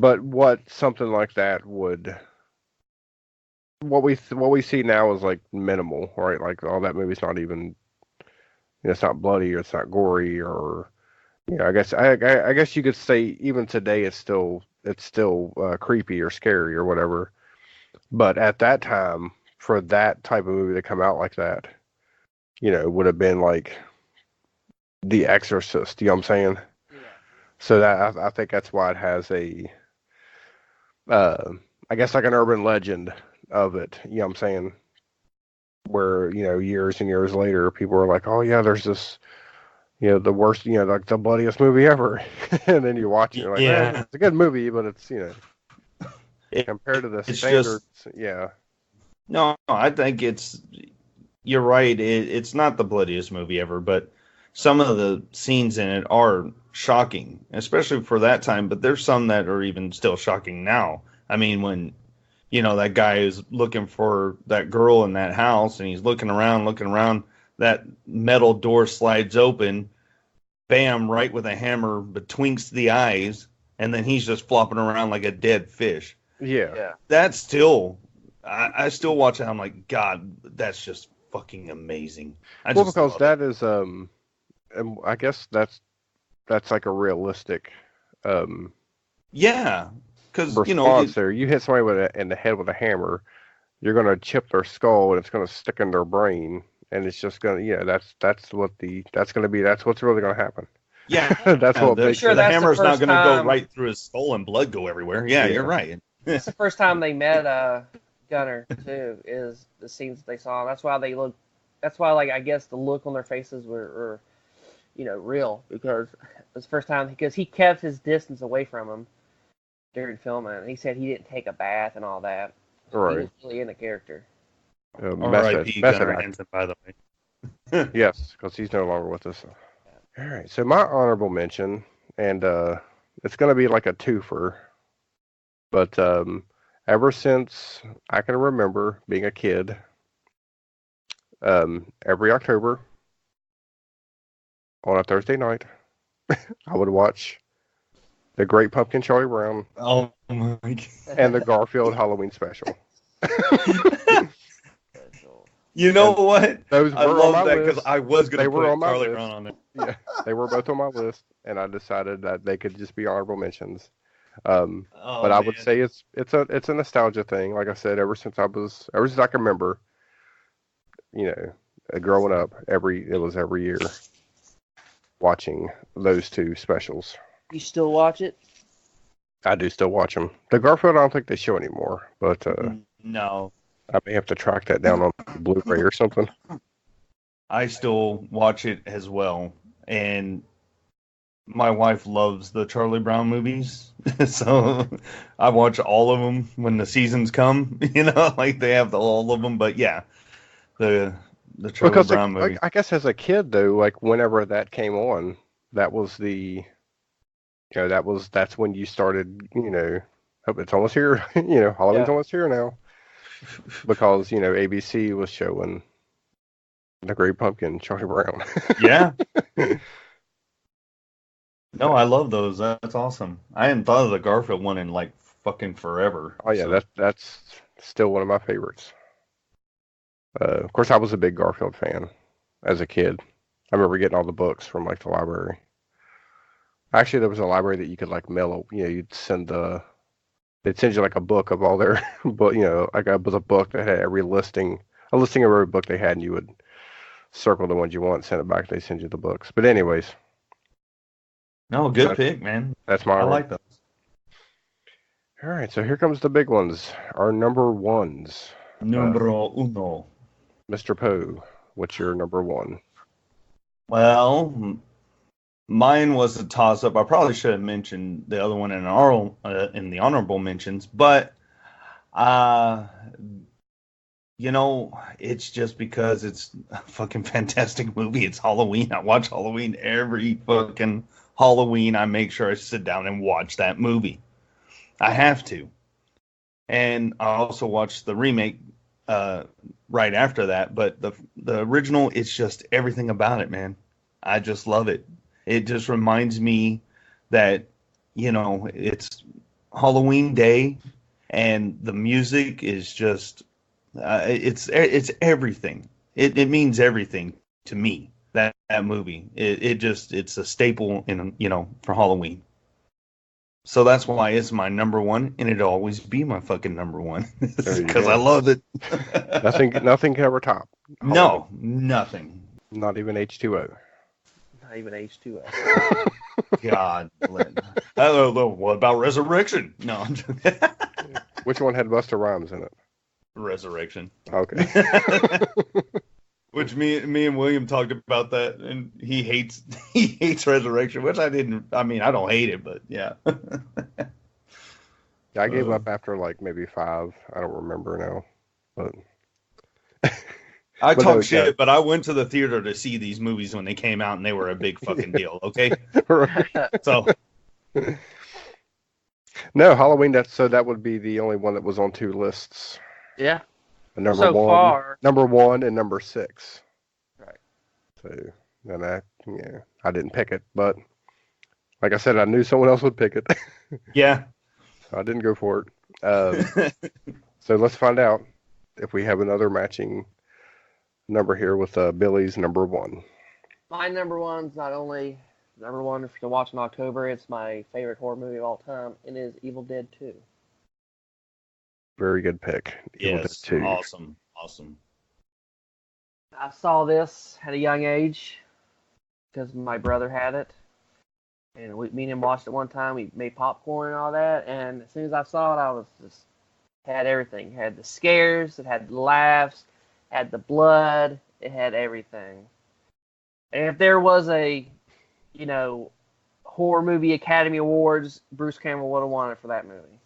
But what something like that would, what we see now is like minimal, right? Like all that movie's not even it's not bloody or it's not gory or I guess you could say even today it's still creepy or scary or whatever. But at that time, for that type of movie to come out like that, would have been like The Exorcist. You know what I'm saying? Yeah. So that I think that's why it has I guess like an urban legend of it. You know what I'm saying? Where years and years later, people are like, "Oh yeah, there's this." The worst, like the bloodiest movie ever. And then you watch it, you're like, Yeah. it's a good movie, but it's, It- compared to the it's standards, just- yeah. No, I think you're right. It's not the bloodiest movie ever, but some of the scenes in it are shocking, especially for that time. But there's some that are even still shocking now. I mean, when, that guy is looking for that girl in that house and he's looking around, that metal door slides open, bam, right with a hammer betwixt the eyes, and then he's just flopping around like a dead fish. Yeah. Yeah. That's still, I still watch it. I'm like, God, that's just fucking amazing. Well, because that is, and I guess that's like a realistic yeah, because response there. You hit somebody in the head with a hammer, you're going to chip their skull and it's going to stick in their brain. And it's just gonna, that's what's really gonna happen. yeah, That's what the, makes sure it. the that's the hammer's not first going to go time- right through his skull and blood go everywhere. Yeah, Yeah. you're right. It's the first time they met Gunner too. Is the scenes that they saw. That's why they look. That's why, like, I guess the look on their faces were real, because it was the first time, because he kept his distance away from him during filming. And he said he didn't take a bath and all that. He Right. was really in the character. R.I.P. Gunnar Hansen, by the way. Yes, because he's no longer with us. All right. So my honorable mention, and it's going to be like a twofer, but ever since I can remember being a kid, every October on a Thursday night, I would watch The Great Pumpkin Charlie Brown Oh my God. and the Garfield Halloween special. You know what? Those I were on love my that list. because I was going They to were put on my Charlie list. Brown on it. Yeah, they were both on my list, and I decided that they could just be honorable mentions. Oh, But I would man. say it's a nostalgia thing. Like I said, ever since I can remember, growing up, it was every year watching those two specials. You still watch it? I do still watch them. The Garfield, I don't think they show anymore, but No, I may have to track that down on Blu-ray or something. I still watch it as well, and my wife loves the Charlie Brown movies, so I watch all of them when the seasons come. Like they have all of them. But yeah, the Charlie Because Brown movies. I guess as a kid though, like whenever that came on, that was that's when you started, oh, it's almost here, Halloween's Yeah. almost here now. Because, ABC was showing The Great Pumpkin, Charlie Brown. Yeah. No, I love those. That's awesome. I hadn't thought of the Garfield one in like fucking forever. Oh yeah, so. that's still one of my favorites. Of course, I was a big Garfield fan as a kid. I remember getting all the books from like the library. Actually, there was a library that you could like mail. They'd send you like a book of all their, but like it was a book that had a listing of every book they had, and you would circle the ones you want, send it back. They send you the books. But anyways, No, good pick, man. that's my. I like those. All right, so here comes the big ones. Our number ones. Numero uno. Mr. Poe, what's your number one? Well, mine was a toss-up. I probably should have mentioned the other one in the honorable mentions, but it's just because it's a fucking fantastic movie. It's Halloween. I watch Halloween every fucking Halloween. I make sure I sit down and watch that movie. I have to. And I also watched the remake right after that, but the original, it's just everything about it, man. I just love it. It just reminds me that, it's Halloween Day, and the music is just, it's everything. It means everything to me. That that movie. It's a staple in for Halloween. So that's why it's my number one, and it'll always be my fucking number one because I love it. Nothing can ever top. No, nothing. Not even H2O. Not even H2O. God, I don't know. What about Resurrection? No, Which one had Busta Rhymes in it? Resurrection. Okay. Which me and William talked about that, and he hates Resurrection, which I didn't. I mean, I don't hate it, but yeah. I gave up after like maybe 5. I don't remember now, but I But talk no, shit, yeah. but I went to the theater to see these movies when they came out, and they were a big fucking deal. Okay, so no Halloween. That would be the only one that was on 2 lists. Yeah. Number So one, far. number 1 and number 6. Right. So then I didn't pick it, but like I said, I knew someone else would pick it. yeah. So I didn't go for it. So let's find out if we have another matching number here with Billy's number 1. My number one's not only number one to watch in October, it's my favorite horror movie of all time. It is Evil Dead 2. Very good pick. Evil Dead Yes. 2. Awesome. I saw this at a young age because my brother had it. And me and him watched it one time. We made popcorn and all that. And as soon as I saw it, I was just had everything. It had the scares, it had the laughs, had the blood, it had everything. And if there was a, horror movie Academy Awards, Bruce Campbell would have won it for that movie.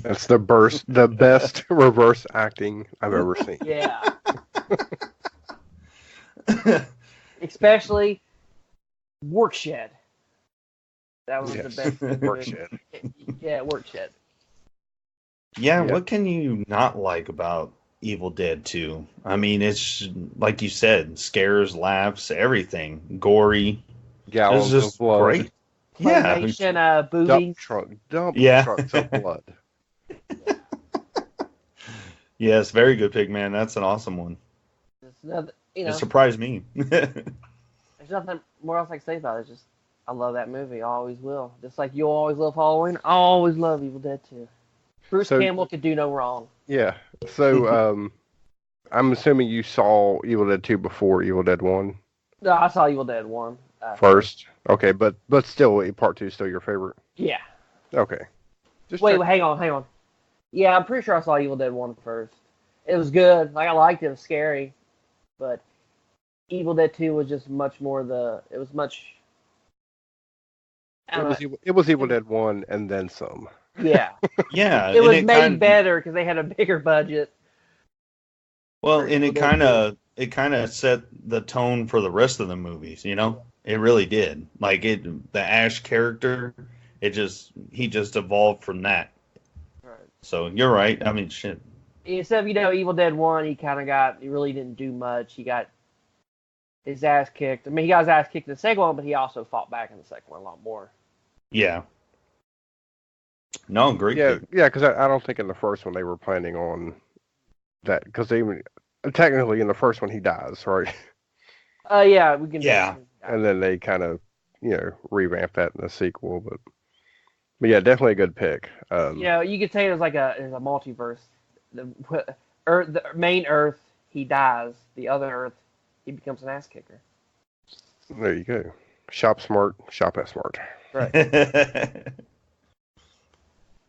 That's the best reverse acting I've ever seen. Yeah. Especially Workshed. That was the best. Workshed. Yeah, Workshed. Yeah, Yeah. what can you not like about Evil Dead 2? I mean, it's like you said, scares, laughs, everything. Gory. Gallons It's just of blood. great. Yeah. Claymation, boobies. Dump Yeah. trucks of blood. Yes, very good pick, man. That's an awesome one. It's nothing, It surprised me. there's nothing more else I can say about it. It's just, I love that movie. I always will. Just like you'll always love Halloween, I always love Evil Dead 2. Bruce So- Campbell could do no wrong. Yeah. So I'm assuming you saw Evil Dead 2 before Evil Dead 1 No, I saw Evil Dead 1. first. Okay, but still, part 2 is still your favorite. Yeah. Okay. Just Wait, check- hang on. Yeah, I'm pretty sure I saw Evil Dead 1 first. It was good. Like, I liked it. It was scary. But Evil Dead 2 was just much more it was much... I don't know. It was Evil Dead 1 and then some. Yeah. Yeah. It and was made kind- better because they had a bigger budget. Well, for and Evil Dead kind of set the tone for the rest of the movies, It really did. Like the Ash character, he just evolved from that. Right. So you're right. I mean, shit. Instead of, Evil Dead 1, he really didn't do much. He got his ass kicked. I mean, he got his ass kicked in the second one, but he also fought back in the second one a lot more. Yeah. No, great. Yeah, pick. yeah, because I don't think in the first one they were planning on that, because technically in the first one he dies, right? Yeah, we can. Yeah. And then they kind of, revamp that in the sequel, but yeah, definitely a good pick. You could say there's a multiverse. The main Earth, he dies. The other Earth, he becomes an ass kicker. There you go. Shop smart, shop at smart. Right.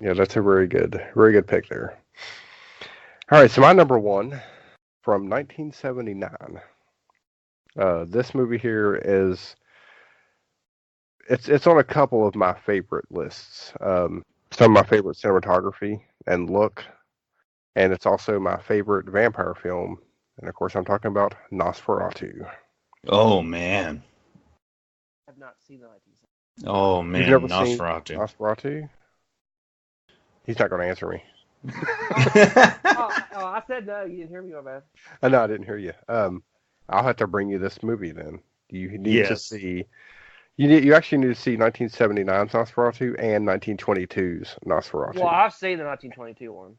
Yeah, that's a very good pick there. All right, so my number 1 from 1979. This movie here it's on a couple of my favorite lists. Some of my favorite cinematography and look, and it's also my favorite vampire film. And of course, I'm talking about Nosferatu. Oh man. I have not seen the 1970s. Oh man. You've never seen Nosferatu. Nosferatu? He's not going to answer me. Oh, I said no. You didn't hear me, my bad. No, I didn't hear you. I'll have to bring you this movie then. You need to Yes. see. You actually need to see 1979's Nosferatu and 1922's Nosferatu. Well, I've seen the 1922 one.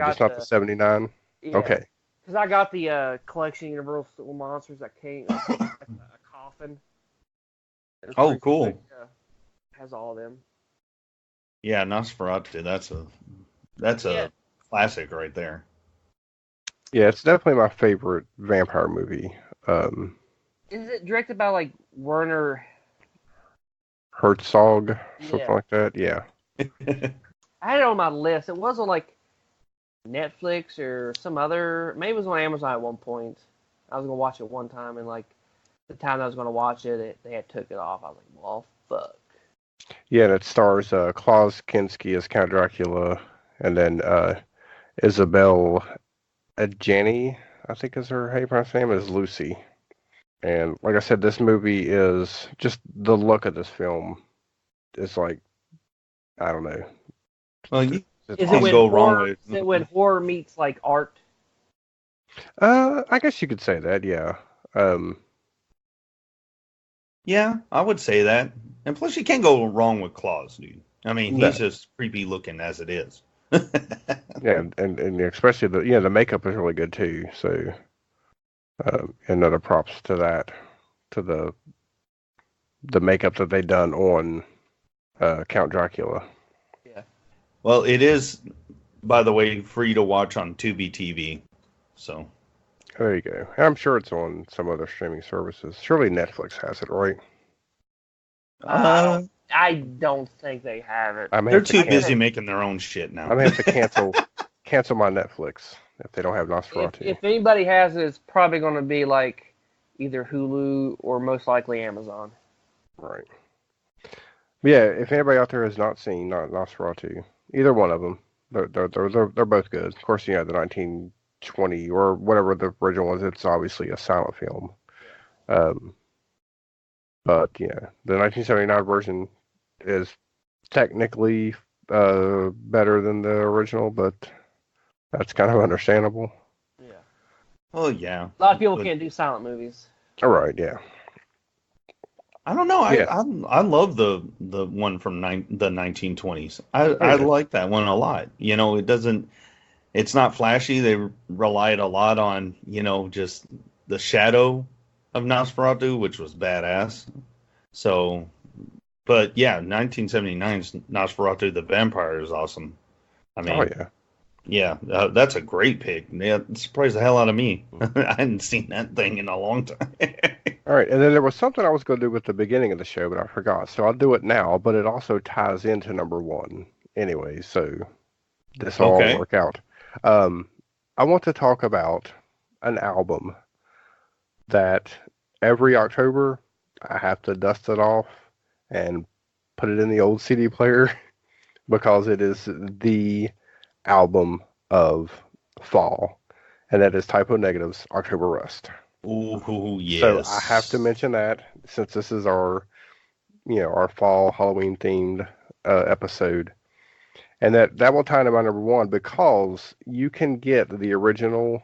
Just not the 79. Yeah. Okay. Because I got the collection of Universal monsters that came, a Coffin. It's Oh, pretty cool. good, yeah. Has all of them. Yeah, Nosferatu. That's Yeah. a classic right there. Yeah, it's definitely my favorite vampire movie. Um, Is it directed by like Werner? Herzog, something Yeah. like that. Yeah. I had it on my list. It was on like Netflix or some other. Maybe it was on Amazon at one point. I was gonna watch it one time, and like the time I was gonna watch it, they had took it off. I was like, well, fuck. Yeah, and it stars Klaus Kinski as Count Dracula, and then Isabel Adjani, I think is her how you pronounce her name, is Lucy. And like I said, this movie is just the look of this film is like, I don't know. Well, It's you Is can't it when go wrong horror? with. Is it when horror meets like art? I guess you could say that, yeah. Yeah, I would say that. And plus, you can't go wrong with Claus, dude. I mean, No. he's just creepy looking as it is. Yeah, and especially the makeup is really good too. So another props to that, to the makeup that they done on Count Dracula. Yeah. Well, it is, by the way, free to watch on Tubi TV. So, There you go. And I'm sure it's on some other streaming services. Surely Netflix has it, right? I don't think they have it. I may they're have to too cancel. busy making their own shit now. I may have to cancel my Netflix if they don't have Nosferatu. If anybody has it, it's probably going to be like either Hulu or most likely Amazon. Right. But yeah, if anybody out there has not seen Nosferatu, either one of them, they're both good. Of course, the 1920 or whatever the original was, it's obviously a silent film. But yeah, the 1979 version is technically better than the original, but that's kind of understandable. Yeah. Oh yeah. A lot of people But- can't do silent movies. All right, yeah. I don't know. Yeah. I love the one from the 1920s. I like that one a lot. You know, it's not flashy. They relied a lot on, just the shadow of Nosferatu, which was badass. So, but yeah, 1979's Nosferatu the Vampire is awesome. I mean, Oh yeah. yeah, that's a great pick. Yeah, it surprised the hell out of me. I hadn't seen that thing in a long time. All right, and then there was something I was going to do at the beginning of the show, but I forgot. So I'll do it now, but it also ties into number one anyway, so this will all Okay. work out. I want to talk about an album that every October I have to dust it off and put it in the old CD player because it is the album of fall, and that is Typo Negative's October Rust. Ooh, yes. So I have to mention that since this is our fall Halloween themed episode, and that will tie into my number one because you can get the original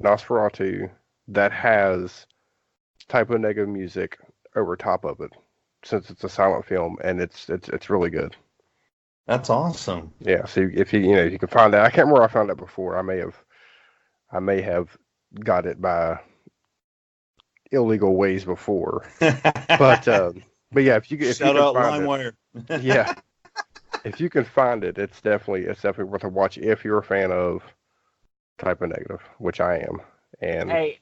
Nosferatu that has Typo Negative music over top of it, since it's a silent film and it's really good. That's awesome. Yeah. So if you can find that, I can't remember where I found it before. I may have got it by illegal ways before, but yeah, if you Shout can out find LimeWire. it, yeah, if you can find it, it's definitely worth a watch if you're a fan of Type O Negative, which I am. And Hey,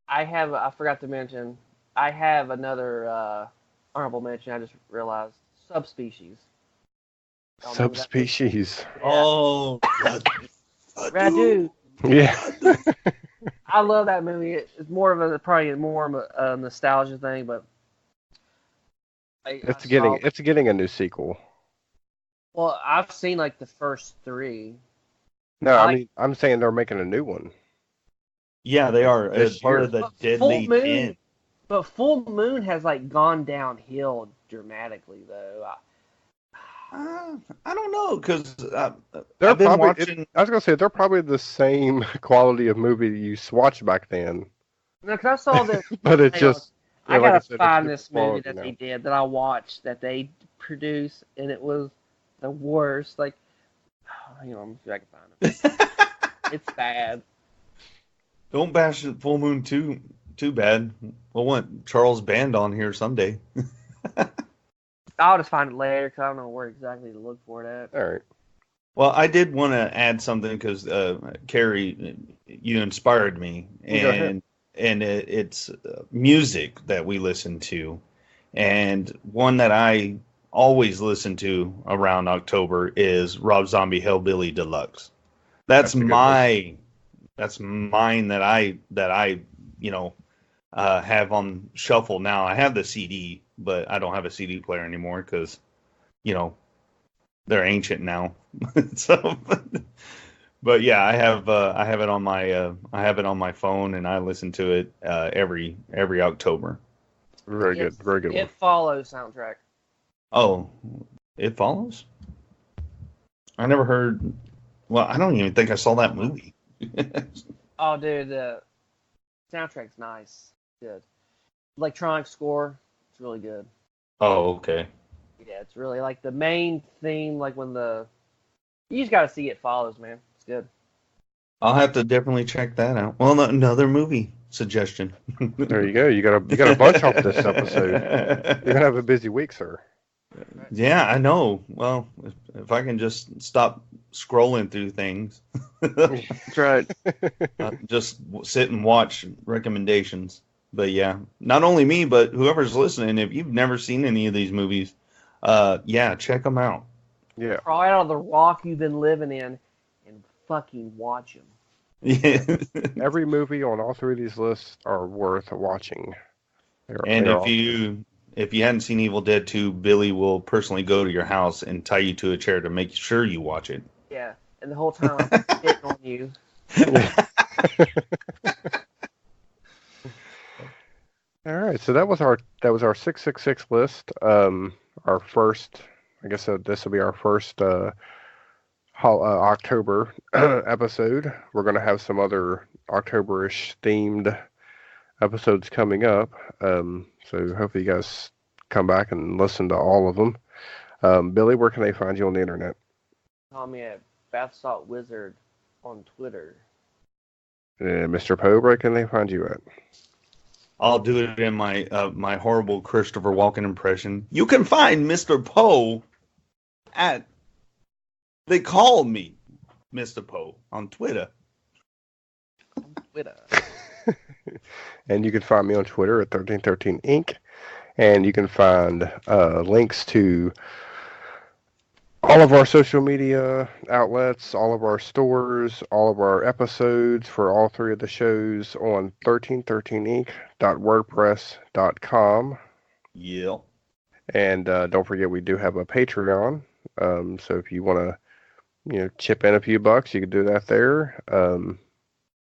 I forgot to mention, I have another honorable mention. I just realized Subspecies. I don't know who that- Subspecies, Yeah. Oh, Radu. yeah, I love that movie. It's probably more of a nostalgia thing, but it's getting a new sequel. Well, I've seen like the first three. No, I I like- mean I'm saying they're making a new one. yeah, they are. This As part year. of the But Deadly Full Moon- 10. But Full Moon has like gone downhill dramatically, though. I don't know, because They're I've been probably. watching. I was gonna say they're probably the same quality of movie that you watched back then, No, because I saw that. but it Hang on. just. I yeah, like gotta said, it's find new this movie quality that now. they did that I watched that they produced, and it was the worst. Like, hang on, let me see if I can find it. It's bad. Don't bash Full Moon 2 too bad. We'll want Charles Band on here someday. I'll just find it later because I don't know where exactly to look for it at. All right. Well, I did want to add something because Carrie, you inspired me, Go ahead. and it's music that we listen to, and one that I always listen to around October is Rob Zombie Hellbilly Deluxe. That's a good mine that I have on shuffle now. I have the CD, but I don't have a CD player anymore because they're ancient now. So, but yeah, I have it on my phone, and I listen to it every October. Very good. Very good one. It Follows soundtrack. Oh, It Follows? I never heard. Well, I don't even think I saw that movie. Oh, dude, the soundtrack's nice. Good. Electronic score, it's really good. Oh, okay. Yeah, it's really like the main theme, like when you just gotta see It Follows, man. It's good. I'll have to definitely check that out. Well, another movie suggestion. There you go. You got a bunch off this episode. You're gonna have a busy week, sir. Yeah, I know. Well, if I can just stop scrolling through things, That's right. just sit and watch recommendations. But yeah, not only me, but whoever's listening, if you've never seen any of these movies, check them out. Yeah. Crawl out of the rock you've been living in and fucking watch them. Yeah. Every movie on all three of these lists are worth watching. And if you hadn't seen Evil Dead 2, Billy will personally go to your house and tie you to a chair to make sure you watch it. Yeah, and the whole time I'm hitting on you. All right, so that was our 666 list. Our first, I guess this will be our first October episode. We're going to have some other October-ish themed episodes coming up. So hopefully you guys come back and listen to all of them. Billy, where can they find you on the internet? Call me a Bath Salt Wizard on Twitter. Mr. Poe, where can they find you at? I'll do it in my horrible Christopher Walken impression. You can find Mr. Poe at They Call Me Mr. Poe on Twitter. And you can find me on Twitter at 1313 Inc. And you can find links to all of our social media outlets, all of our stores, all of our episodes for all three of the shows on 1313inc.wordpress.com. Yeah. And don't forget, we do have a Patreon. So if you want to, chip in a few bucks, you can do that there.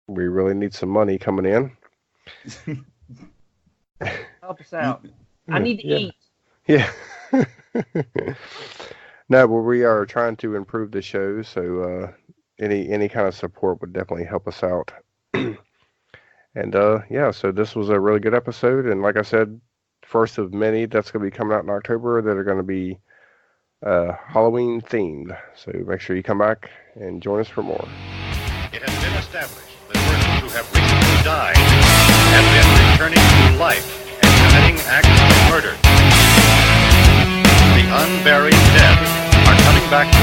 We really need some money coming in. Help us out. I need to eat. Yeah. No, but we are trying to improve the show, so any kind of support would definitely help us out. And so this was a really good episode, and like I said, first of many that's going to be coming out in October that are going to be Halloween themed. So make sure you come back and join us for more. It has been established that persons who have recently died have been returning to life and committing acts of murder. The unburied dead are coming back to